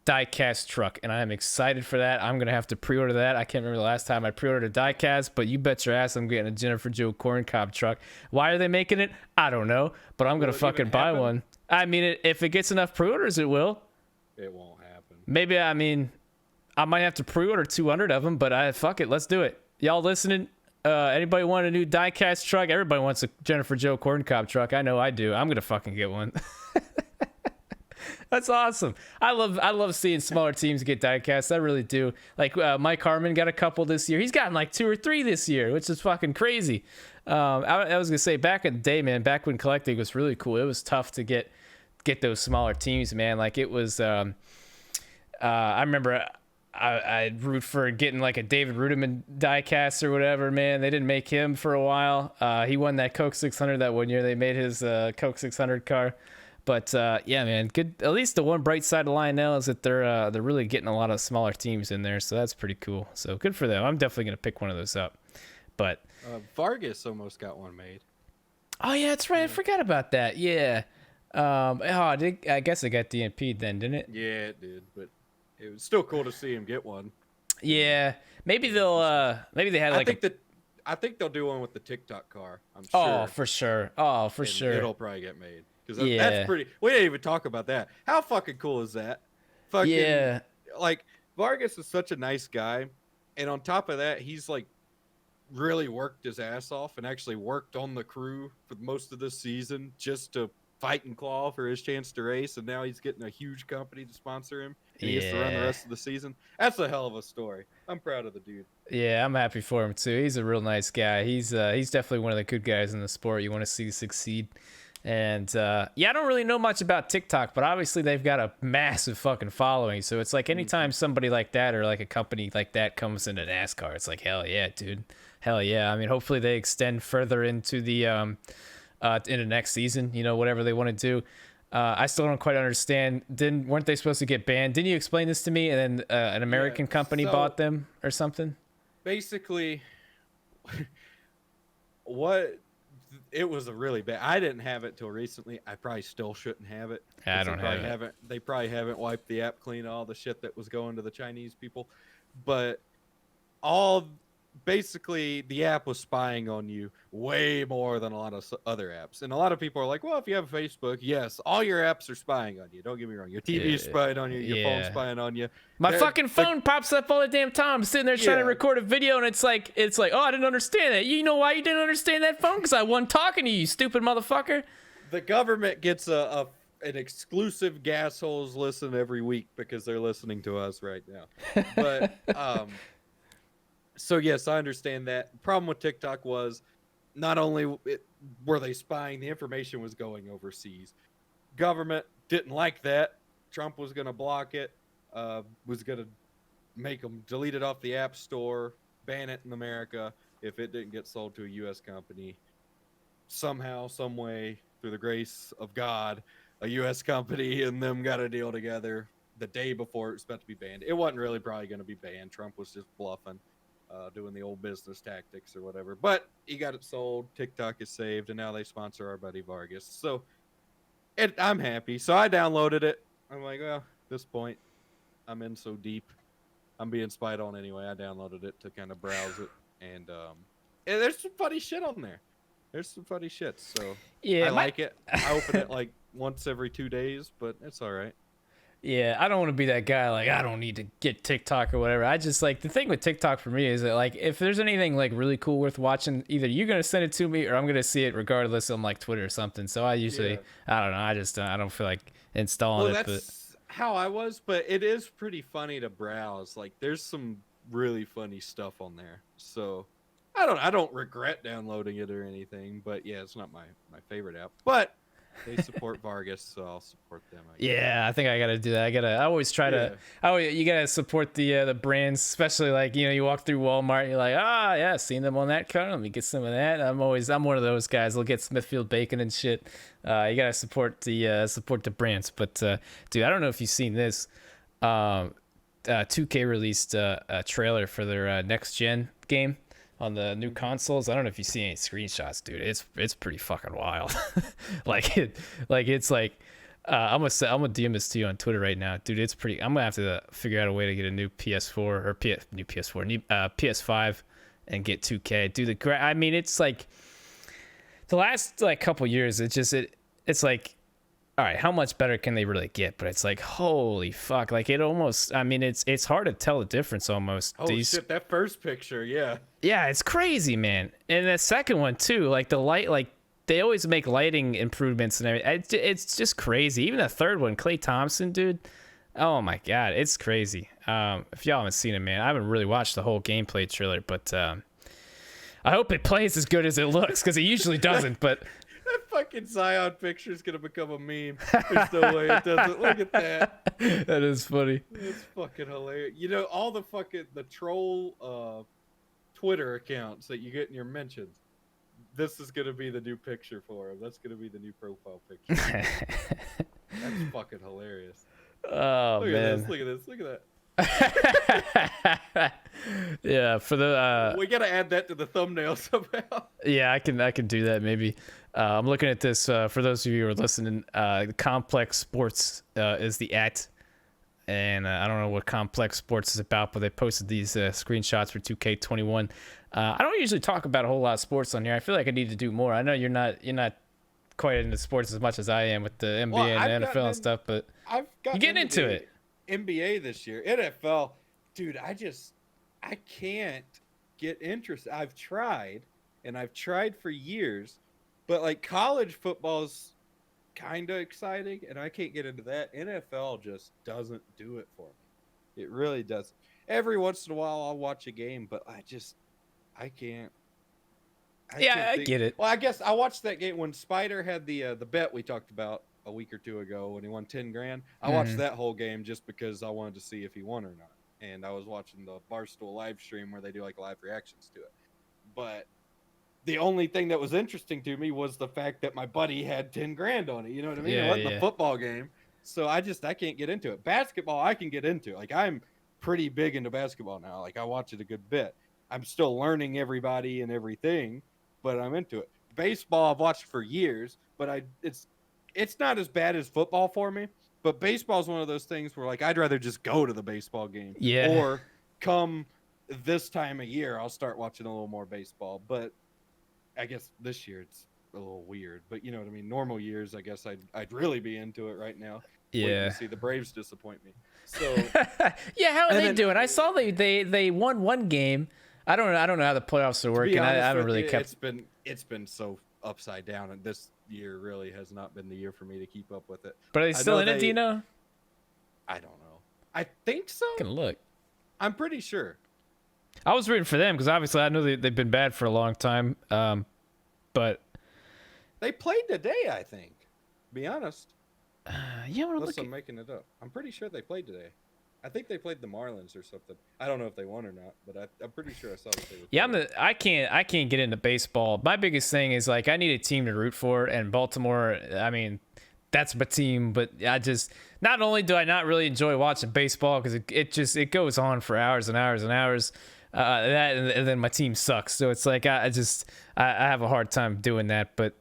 diecast truck, and I am excited for that. I'm going to have to pre-order that. I can't remember the last time I pre-ordered a diecast, but you bet your ass I'm getting a Jennifer Jo Corncob truck. Why are they making it? I don't know, but I'm going to fucking buy one. I mean, if it gets enough pre-orders, it will. It won't happen. Maybe, I mean, I might have to pre-order 200 of them, but fuck it. Let's do it. Y'all listening? Anybody want a new diecast truck? Everybody wants a Jennifer Jo Corncob truck. I know I do. I'm going to fucking get one. That's awesome. I love seeing smaller teams get diecasts. I really do. Like Mike Harmon got a couple this year. He's gotten like 2 or 3 this year, which is fucking crazy. I was gonna say back in the day, man. Back when collecting was really cool. It was tough to get those smaller teams, man. Like it was. I remember I'd root for getting like a David Rudiman diecast or whatever, man. They didn't make him for a while. He won that Coke 600 that one year. They made his Coke 600 car. But yeah, man, good. At least the one bright side of Lionel is that they're really getting a lot of smaller teams in there, so that's pretty cool. So good for them. I'm definitely gonna pick one of those up. But Vargas almost got one made. Oh yeah, that's right. I forgot about that. Yeah. I guess it got DNP'd then, didn't it? Yeah, it did. But it was still cool to see him get one. Yeah. Maybe they'll. Maybe they had like. I think they'll do one with the TikTok car. I'm sure. Oh, for sure. Oh, for sure. It'll probably get made. Because that's pretty. We didn't even talk about that. How fucking cool is that? Fucking, yeah. Like Vargas is such a nice guy, and on top of that, he's like really worked his ass off and actually worked on the crew for most of this season just to fight and claw for his chance to race. And now he's getting a huge company to sponsor him, and he gets to run the rest of the season. That's a hell of a story. I'm proud of the dude. Yeah, I'm happy for him too. He's a real nice guy. He's definitely one of the good guys in the sport. You want to see succeed. And yeah, I don't really know much about TikTok, but obviously they've got a massive fucking following. So it's like anytime somebody like that or like a company like that comes into NASCAR, it's like, hell yeah, dude. Hell yeah. I mean, hopefully they extend further into the into next season, you know, whatever they want to do. I still don't quite understand. Weren't they supposed to get banned? Didn't you explain this to me? And then an American company bought them or something? Basically, what... It was a really bad. I didn't have it till recently. I probably still shouldn't have it. I don't have it. They probably haven't wiped the app clean, all the shit that was going to the Chinese people. But all basically the app was spying on you way more than a lot of other apps. And a lot of people are like, well, if you have Facebook, yes, all your apps are spying on you. Don't get me wrong. Your TV is spying on you. Your phone's Yeah. spying on you. My They're, fucking like, phone pops up all the damn time. I'm sitting there trying to yeah, record a video, and it's like, oh, I didn't understand that. You know why you didn't understand that phone? Because I wasn't talking to you, stupid motherfucker. the government gets an exclusive gas holes listen every week because they're listening to us right now. But so yes, I understand that. The problem with TikTok was not only were they spying, the information was going overseas. Government didn't like that. Trump was going to block it, was going to make them delete it off the App Store, ban it in America if it didn't get sold to a U.S. company. Somehow, some way, through the grace of God, a U.S. company and them got a deal together the day before it was about to be banned. It wasn't really probably going to be banned. Trump was just bluffing, doing the old business tactics or whatever. But he got it sold. TikTok is saved, and now they sponsor our buddy Vargas. So I'm happy. So I downloaded it. I'm like, well, at this point, I'm in so deep. I'm being spied on anyway. I downloaded it to kind of browse it, and there's some funny shit on there. There's some funny shit, so Yeah, I like it. I open it like once every 2 days, but it's all right. Yeah, I don't want to be that guy. Like, I don't need to get TikTok or whatever. I just like the thing with TikTok for me is that like if there's anything like really cool worth watching, either you're gonna send it to me or I'm gonna see it regardless on like Twitter or something. So I usually, I don't know. I don't feel like installing it. That's how I was, but it is pretty funny to browse. Like, there's some really funny stuff on there. So I don't regret downloading it or anything. But yeah, it's not my favorite app. But they support Vargas, so I'll support them. Yeah, I think I gotta do that. I always try to. You gotta support the brands, especially like you walk through Walmart, and you're like, yeah, seen them on that car. Let me get some of that. I'm one of those guys. They'll get Smithfield bacon and shit. You gotta support the brands. But dude, I don't know if you've seen this. 2K released a trailer for their next gen game on the new consoles. I don't know if you see any screenshots, dude. It's pretty fucking wild. It's like I'm gonna DM this to you on Twitter right now, dude. It's pretty. I'm gonna have to figure out a way to get a new PS4 or new PS5 and get 2K, dude. I mean, it's like the last like couple years. It's like, all right, how much better can they really get? But it's like, holy fuck, like it almost. I mean, it's hard to tell the difference almost. Oh shit, that first picture, yeah. Yeah, it's crazy, man. And the second one too, like the light, like they always make lighting improvements and everything. It's just crazy. Even the third one, Klay Thompson, dude. Oh my god, it's crazy. If y'all haven't seen it, man, I haven't really watched the whole gameplay trailer, but I hope it plays as good as it looks because it usually doesn't. But that fucking Zion picture is gonna become a meme. There's no way it doesn't. Look at that. That is funny. It's fucking hilarious. You know, all the troll Twitter accounts that you get in your mentions. This is gonna be the new picture for him. That's gonna be the new profile picture. That's fucking hilarious. Oh man! Look at this! Look at that! Yeah, for the we gotta add that to the thumbnail somehow. Yeah, I can do that maybe. I'm looking at this for those of you who are listening. Complex Sports is the @ and I don't know what Complex Sports is about, but they posted these screenshots for 2K21. I don't usually talk about a whole lot of sports on here. I feel like I need to do more. I know you're not quite into sports as much as I am with the NBA and the NFL and stuff, but you're getting into it. NBA this year, NFL, dude. I can't get interested. I've tried for years, but like college football's kind of exciting, and I can't get into that. NFL just doesn't do it for me. It really doesn't. Every once in a while, I'll watch a game, but I can't. I get it. Well, I guess I watched that game when Spider had the bet we talked about a week or two ago when he won 10 grand. I watched that whole game just because I wanted to see if he won or not. And I was watching the Barstool live stream where they do like live reactions to it. But the only thing that was interesting to me was the fact that my buddy had 10 grand on it. You know what I mean? It wasn't a football game. So I can't get into it. Basketball, I can get into. Like, I'm pretty big into basketball now. Like, I watch it a good bit. I'm still learning everybody and everything, but I'm into it. Baseball, I've watched for years, but it's not as bad as football for me. But baseball is one of those things where, like, I'd rather just go to the baseball game or come this time of year, I'll start watching a little more baseball. But I guess this year it's a little weird. But you know what I mean? Normal years, I guess I'd really be into it right now. Waiting Yeah. to see the Braves disappoint me. So Yeah, how are And they then- doing? I saw they won one game. I don't know how the playoffs are to be working. I honest haven't with really you, kept. it's been so upside down, and this year really has not been the year for me to keep up with it. But are they I still know in it? Do they- you know? I don't know. I think so. I can look. I'm pretty sure. I was rooting for them because obviously I know they've been bad for a long time. But They played today, I think. To be honest. yeah, we're Unless looking. I'm making it up. I'm pretty sure they played today. I think they played the Marlins or something. I don't know if they won or not, but I'm pretty sure I saw that they were. Yeah, playing. I can't get into baseball. My biggest thing is like I need a team to root for, and Baltimore. I mean, that's my team. But I just not only do I not really enjoy watching baseball because it goes on for hours and hours and hours. And then my team sucks, so it's like I have a hard time doing that. But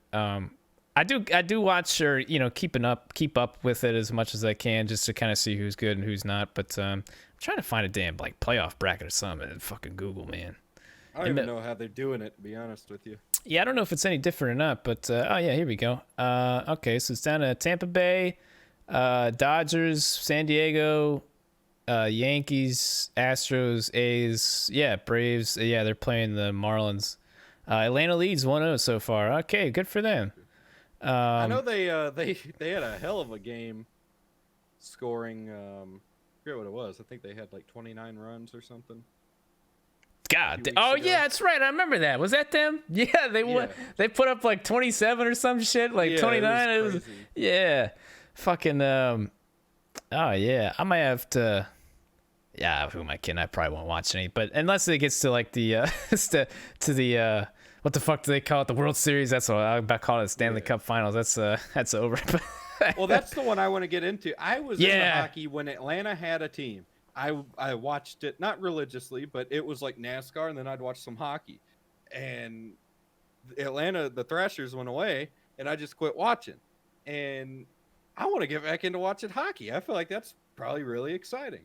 I do watch or keep up with it as much as I can just to kind of see who's good and who's not. But I'm trying to find a damn like playoff bracket or something at fucking Google, man. I don't even know how they're doing it, to be honest with you. Yeah, I don't know if it's any different or not, but oh yeah, here we go. Okay, so it's down to Tampa Bay, Dodgers, San Diego, Yankees, Astros, A's, yeah, Braves. Yeah, they're playing the Marlins. Atlanta leads 1-0 so far. Okay, good for them. I know they had a hell of a game scoring. I forget what it was. I think they had like 29 runs or something. God. weeks Oh ago. yeah, that's right. I remember that. Was that them? Yeah, they put up like 27 or some shit, like Yeah, 29. it was crazy. Yeah. Fucking oh yeah. I might have to. Yeah, who am I kidding? I probably won't watch any, but unless it gets to like the to the what the fuck do they call it? The World Series. That's what I about call it. Stanley Cup Finals. That's over. Well, that's the one I want to get into. I was into Yeah. hockey when Atlanta had a team. I watched it, not religiously, but it was like NASCAR, and then I'd watch some hockey. And Atlanta, the Thrashers went away, and I just quit watching. And I want to get back into watching hockey. I feel like that's probably really exciting.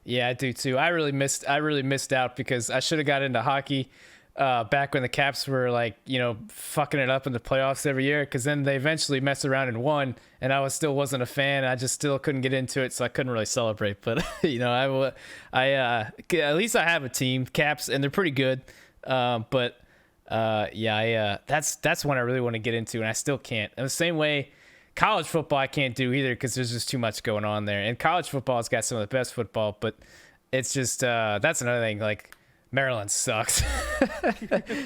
Yeah, I do too. I really missed out because I should have got into hockey back when the Caps were like, fucking it up in the playoffs every year, because then they eventually messed around and won, and I still wasn't a fan. I just still couldn't get into it, so I couldn't really celebrate. But at least I have a team, Caps, and they're pretty good. That's one I really want to get into, and I still can't. And the same way, college football I can't do either because there's just too much going on there. And college football's got some of the best football, but it's just that's another thing. Like Maryland sucks,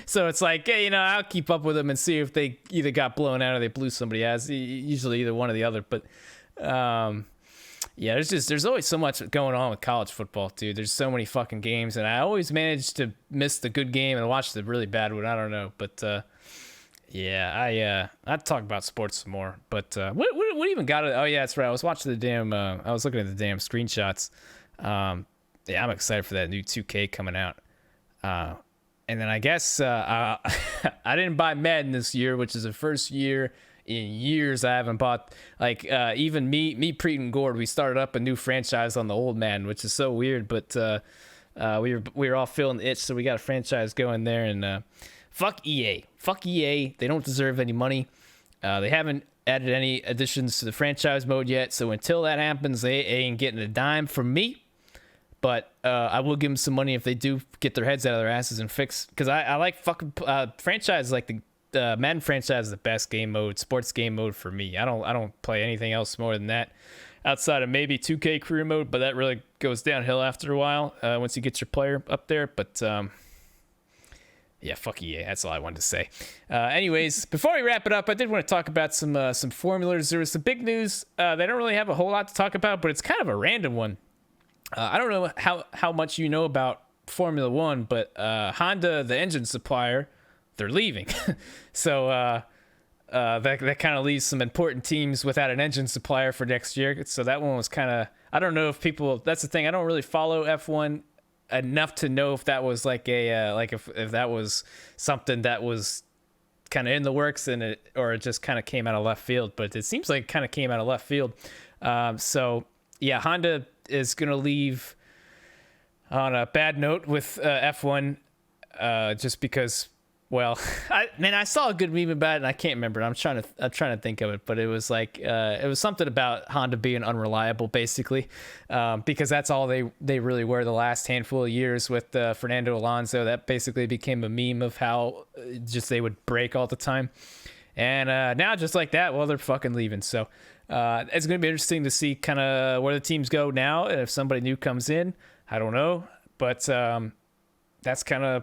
so it's like, hey, I'll keep up with them and see if they either got blown out or they blew somebody out. Usually either one or the other. But yeah, there's always so much going on with college football, dude. There's so many fucking games, and I always manage to miss the good game and watch the really bad one. I don't know, but. Yeah, I'd talk about sports some more, but what even got it? Oh yeah, that's right. I was watching I was looking at the damn screenshots. Yeah, I'm excited for that new 2K coming out. And then I guess I didn't buy Madden this year, which is the first year in years I haven't bought. Like even me, Preet and Gord, we started up a new franchise on the old Madden, which is so weird, but we were all feeling the itch, so we got a franchise going there, and. Fuck EA. Fuck EA. They don't deserve any money. They haven't added any additions to the franchise mode yet, so until that happens, they ain't getting a dime from me. But I will give them some money if they do get their heads out of their asses and fix. Because I like fucking franchises like the Madden franchise is the best game mode, sports game mode for me. I don't play anything else more than that. Outside of maybe 2K career mode, but that really goes downhill after a while once you get your player up there. But yeah, fuck EA. That's all I wanted to say. Anyways, before we wrap it up, I did want to talk about some formulas. There was some big news. They don't really have a whole lot to talk about, but it's kind of a random one. I don't know how much you know about Formula One, but Honda, the engine supplier, they're leaving. So that kind of leaves some important teams without an engine supplier for next year. So that one was kind of, I don't know if people, that's the thing. I don't really follow F1 enough to know if that was like if that was something that was kind of in the works or it just kind of came out of left field, but it seems like it kind of came out of left field. So yeah, Honda is going to leave. on a bad note with F1, just because. Well, I saw a good meme about it, and I can't remember. I'm trying to think of it, but it was like it was something about Honda being unreliable, basically, because that's all they really were the last handful of years with Fernando Alonso. That basically became a meme of how just they would break all the time, and now just like that, well, they're fucking leaving. So it's gonna be interesting to see kind of where the teams go now, and if somebody new comes in, I don't know, but that's kind of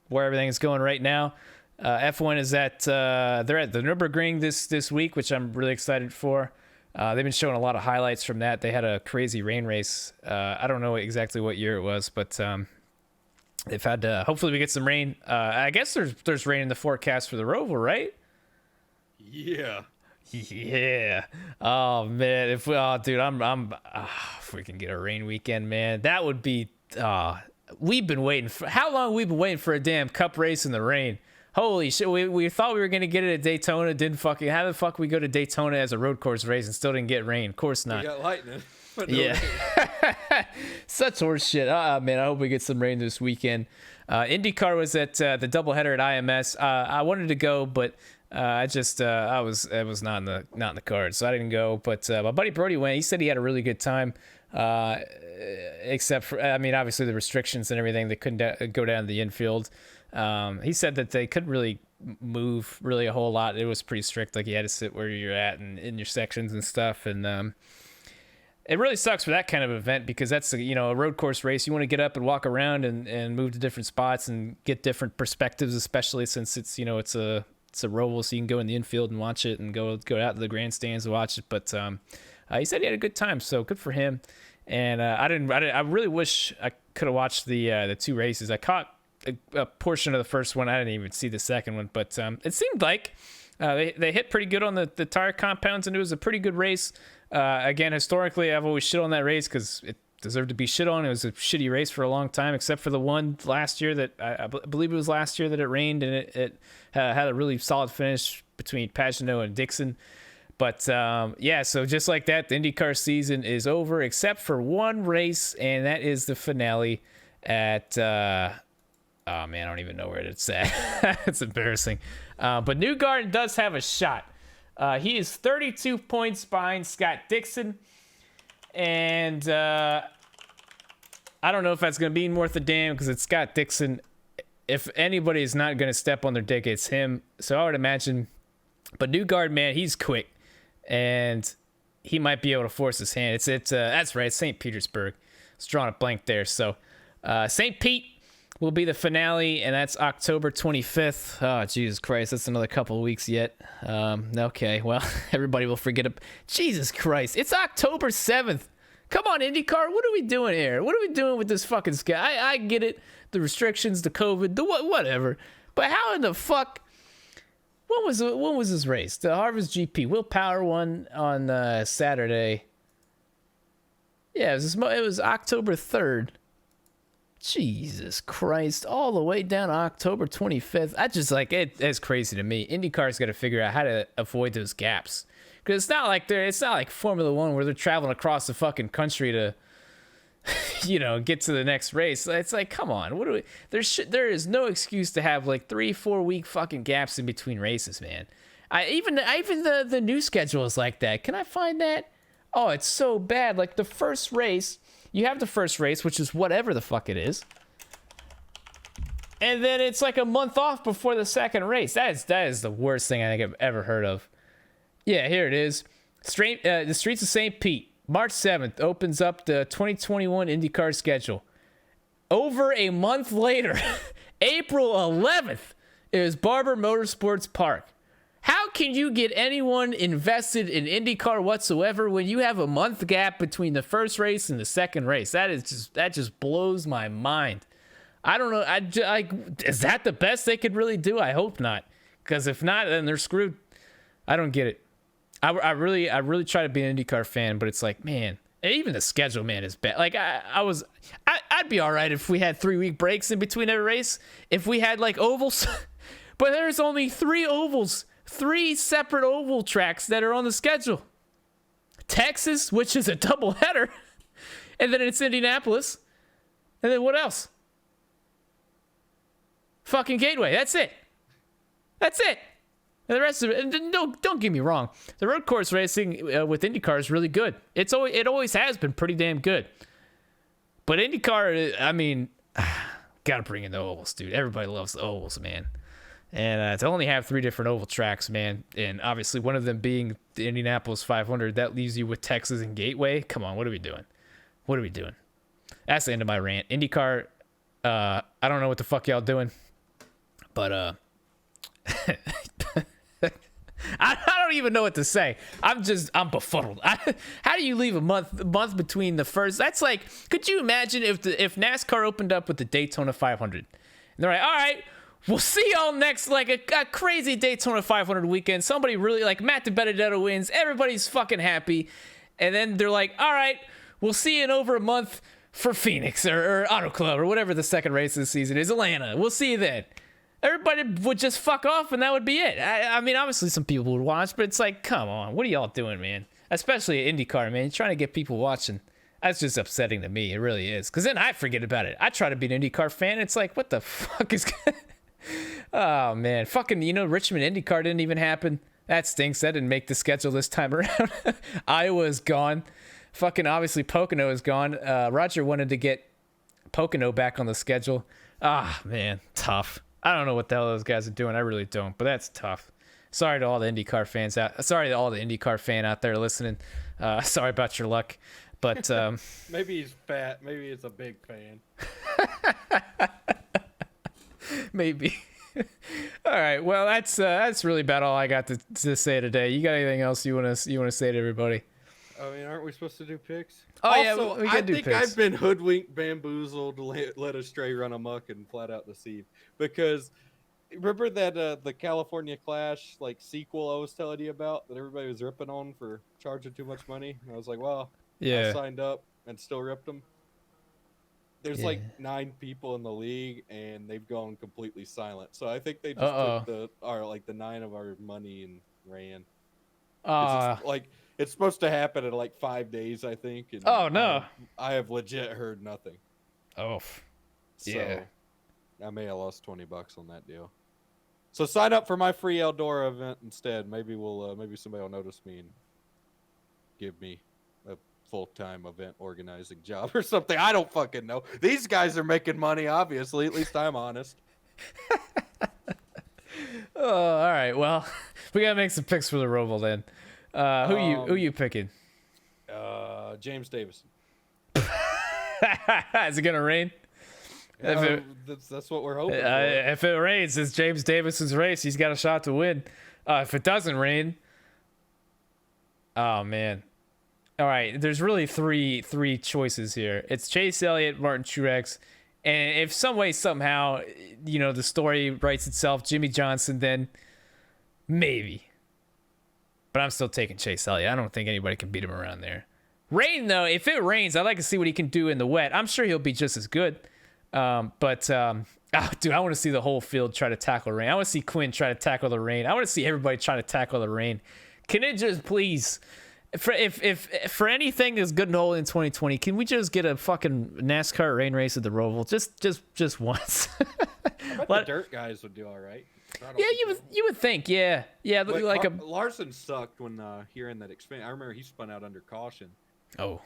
where everything is going right now. F1 is at they're at the Nürburgring this week, which I'm really excited for. They've been showing a lot of highlights from that. They had a crazy rain race. I don't know exactly what year it was, but they've had hopefully we get some rain. I guess there's rain in the forecast for the Roval, right? Yeah. Yeah. Oh man, if we if we can get a rain weekend, man, that would be we've been waiting for how long we've been waiting for a damn cup race in the rain. Holy shit, we thought we were gonna get it at Daytona, didn't fucking how the fuck we go to Daytona as a road course race and still didn't get rain? Of course not. We got lightning. But no Yeah. Such horse shit. Man, I hope we get some rain this weekend. IndyCar was at the doubleheader at IMS. I wanted to go, but it was not in the cards, so I didn't go. But my buddy Brody went. He said he had a really good time. Except for, I mean, obviously the restrictions and everything, they couldn't go down to the infield. He said that they couldn't really move really a whole lot. It was pretty strict. Like you had to sit where you're at and in your sections and stuff. And it really sucks for that kind of event because that's a road course race. You want to get up and walk around and move to different spots and get different perspectives, especially since it's a Roval, so you can go in the infield and watch it and go out to the grandstands and watch it. But he said he had a good time, so good for him. And I really wish I could have watched the two races. I caught a portion of the first one. I didn't even see the second one, but it seemed like they hit pretty good on the tire compounds, and it was a pretty good race. Again, historically, I've always shit on that race because it deserved to be shit on. It was a shitty race for a long time, except for the one last year that I believe it was last year that it rained, and it had a really solid finish between Pagenaud and Dixon. But so just like that, the IndyCar season is over, except for one race, and that is the finale at oh man, I don't even know where it's at. It's embarrassing. But Newgarden does have a shot. He is 32 points behind Scott Dixon, and I don't know if that's going to be worth a damn because it's Scott Dixon. If anybody is not going to step on their dick, it's him. So I would imagine. But Newgarden, man, he's quick. And he might be able to force his hand. That's right, St. Petersburg. It's drawing a blank there. So St. Pete will be the finale, and that's October 25th. Oh, Jesus Christ, that's another couple of weeks yet. Okay, well, everybody will forget it. Jesus Christ, it's October 7th. Come on, IndyCar, what are we doing here? What are we doing with this fucking sky? I get it, the restrictions, the COVID, the whatever. But how in the fuck... When was this race? The Harvest GP. Will Power won on Saturday. Yeah, it was October 3rd. Jesus Christ. All the way down to October 25th. I just it's crazy to me. IndyCar's got to figure out how to avoid those gaps. Because it's not like Formula One where they're traveling across the fucking country to get to the next race. It's like, come on, there is no excuse to have like 3-4 week fucking gaps in between races, man. Even the new schedule is like that. Can I find that? Oh, it's so bad. Like the first race, you have the first race, which is whatever the fuck it is, and then it's like a month off before the second race. That is the worst thing I think I've ever heard of. Yeah, here it is. The Streets of St. Pete. March 7th opens up the 2021 IndyCar schedule. Over a month later, April 11th, is Barber Motorsports Park. How can you get anyone invested in IndyCar whatsoever when you have a month gap between the first race and the second race? That just blows my mind. I don't know. Is that the best they could really do? I hope not. Because if not, then they're screwed. I don't get it. I really try to be an IndyCar fan, but it's like, man, even the schedule, man, is bad. Like I'd be all right if we had 3-week breaks in between every race. If we had like ovals, but there's only 3 ovals, 3 separate oval tracks that are on the schedule. Texas, which is a doubleheader, and then it's Indianapolis. And then what else? Fucking Gateway. That's it. That's it. And the rest of it, and don't get me wrong. The road course racing with IndyCar is really good. It always has been pretty damn good. But IndyCar, I mean, gotta bring in the ovals, dude. Everybody loves the ovals, man. And to only have 3 different oval tracks, man, and obviously one of them being the Indianapolis 500, that leaves you with Texas and Gateway. Come on, what are we doing? What are we doing? That's the end of my rant. IndyCar, I don't know what the fuck y'all doing, but I don't even know what to say. I'm befuddled. How do you leave a month between the first? That's like, could you imagine if NASCAR opened up with the Daytona 500? And they're like, all right, we'll see y'all next, like a crazy Daytona 500 weekend. Somebody really, like Matt DiBenedetto wins. Everybody's fucking happy. And then they're like, all right, we'll see you in over a month for Phoenix or Auto Club or whatever the second race of the season is. Atlanta. We'll see you then. Everybody would just fuck off and that would be it. I mean, obviously some people would watch, but it's like, come on, what are y'all doing, man? Especially at IndyCar, man. You're trying to get people watching. That's just upsetting to me. It really is. Because then I forget about it. I try to be an IndyCar fan. It's like, what the fuck is... Oh, man. Fucking, Richmond IndyCar didn't even happen. That stinks. That didn't make the schedule this time around. Iowa's gone. Fucking, obviously, Pocono is gone. Roger wanted to get Pocono back on the schedule. Ah, man. Tough. I don't know what the hell those guys are doing. I really don't, but that's tough. Sorry to all the IndyCar fans sorry to all the IndyCar fan out there listening. Sorry about your luck, but maybe he's fat. Maybe he's a big fan. Maybe. All right. Well, that's really about all I got to say today. You got anything else you want to say to everybody? I mean, aren't we supposed to do picks? Oh, also, yeah, we can do picks. I think I've been hoodwinked, bamboozled, led astray, run amok, and flat out deceived. Because remember that the California Clash sequel I was telling you about that everybody was ripping on for charging too much money? And I was like, well, yeah. I signed up and still ripped them. There's 9 people in the league, and they've gone completely silent. So I think they just took the 9 of our money and ran. It's supposed to happen in 5 days, I think. And no! I have legit heard nothing. Oh, yeah. So I may have lost $20 on that deal. So sign up for my free Eldora event instead. Maybe maybe somebody will notice me and give me a full-time event organizing job or something. I don't fucking know. These guys are making money, obviously. At least I'm honest. Oh, all right. Well, we gotta make some picks for the Roval then. Who you picking? James Davison. Is it gonna rain? That's what we're hoping for. If it rains, it's James Davison's race. He's got a shot to win. If it doesn't rain, oh man. All right, there's really three choices here. It's Chase Elliott, Martin Truex, and if some way somehow, the story writes itself, Jimmy Johnson, then maybe. But I'm still taking Chase Elliott. I don't think anybody can beat him around there. Rain, though, if it rains, I'd like to see what he can do in the wet. I'm sure he'll be just as good. Dude, I want to see the whole field try to tackle rain. I want to see Quinn try to tackle the rain. I want to see everybody try to tackle the rain. Can it just please, if for anything that's good and holy in 2020, can we just get a fucking NASCAR rain race at the Roval? Just once. I bet the dirt guys would do all right. Yeah, you would think, yeah. Larson sucked when hearing that experience. I remember he spun out under caution. Oh.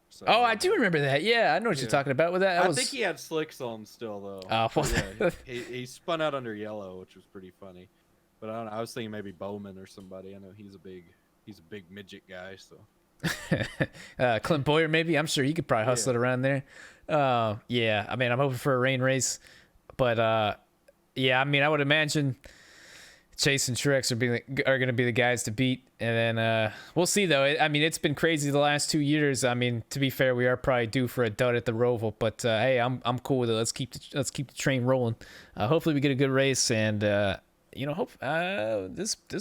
So, I do remember that. Yeah, I know what you're talking about with that. I think he had slicks on still though. Oh, yeah, he spun out under yellow, which was pretty funny. But I don't know. I was thinking maybe Bowman or somebody. I know he's a big midget guy. So Clint Boyer maybe. I'm sure he could probably hustle it around there. Yeah. I mean, I'm hoping for a rain race, but yeah. I mean, I would imagine Chase and Truex are going to be the guys to beat, and then we'll see though. I mean, it's been crazy the last 2 years. I mean, to be fair, we are probably due for a dud at the Roval, but hey, I'm cool with it. Let's keep the train rolling. Hopefully, we get a good race, and this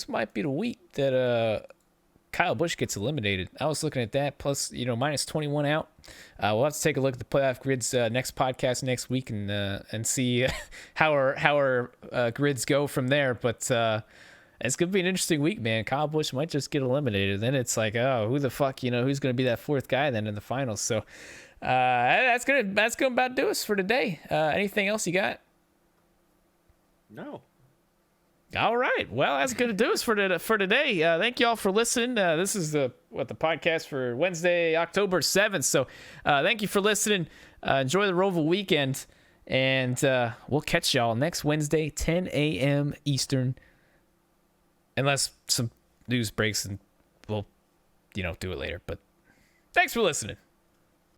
might be the week that Kyle Busch gets eliminated. I was looking at that, plus minus 21 out. We'll have to take a look at the playoff grids next podcast next week and see how our grids go from there. But it's gonna be an interesting week, man. Kyle Busch might just get eliminated. Then it's like, oh, who the fuck, who's gonna be that fourth guy then in the finals? So That's gonna about do us for today. Anything else you got? No. All right. Well, that's going to do us for today. Thank you all for listening. This is the podcast for Wednesday, October 7th. So thank you for listening. Enjoy the Roval weekend. And we'll catch y'all next Wednesday, 10 a.m. Eastern. Unless some news breaks and we'll, do it later. But thanks for listening.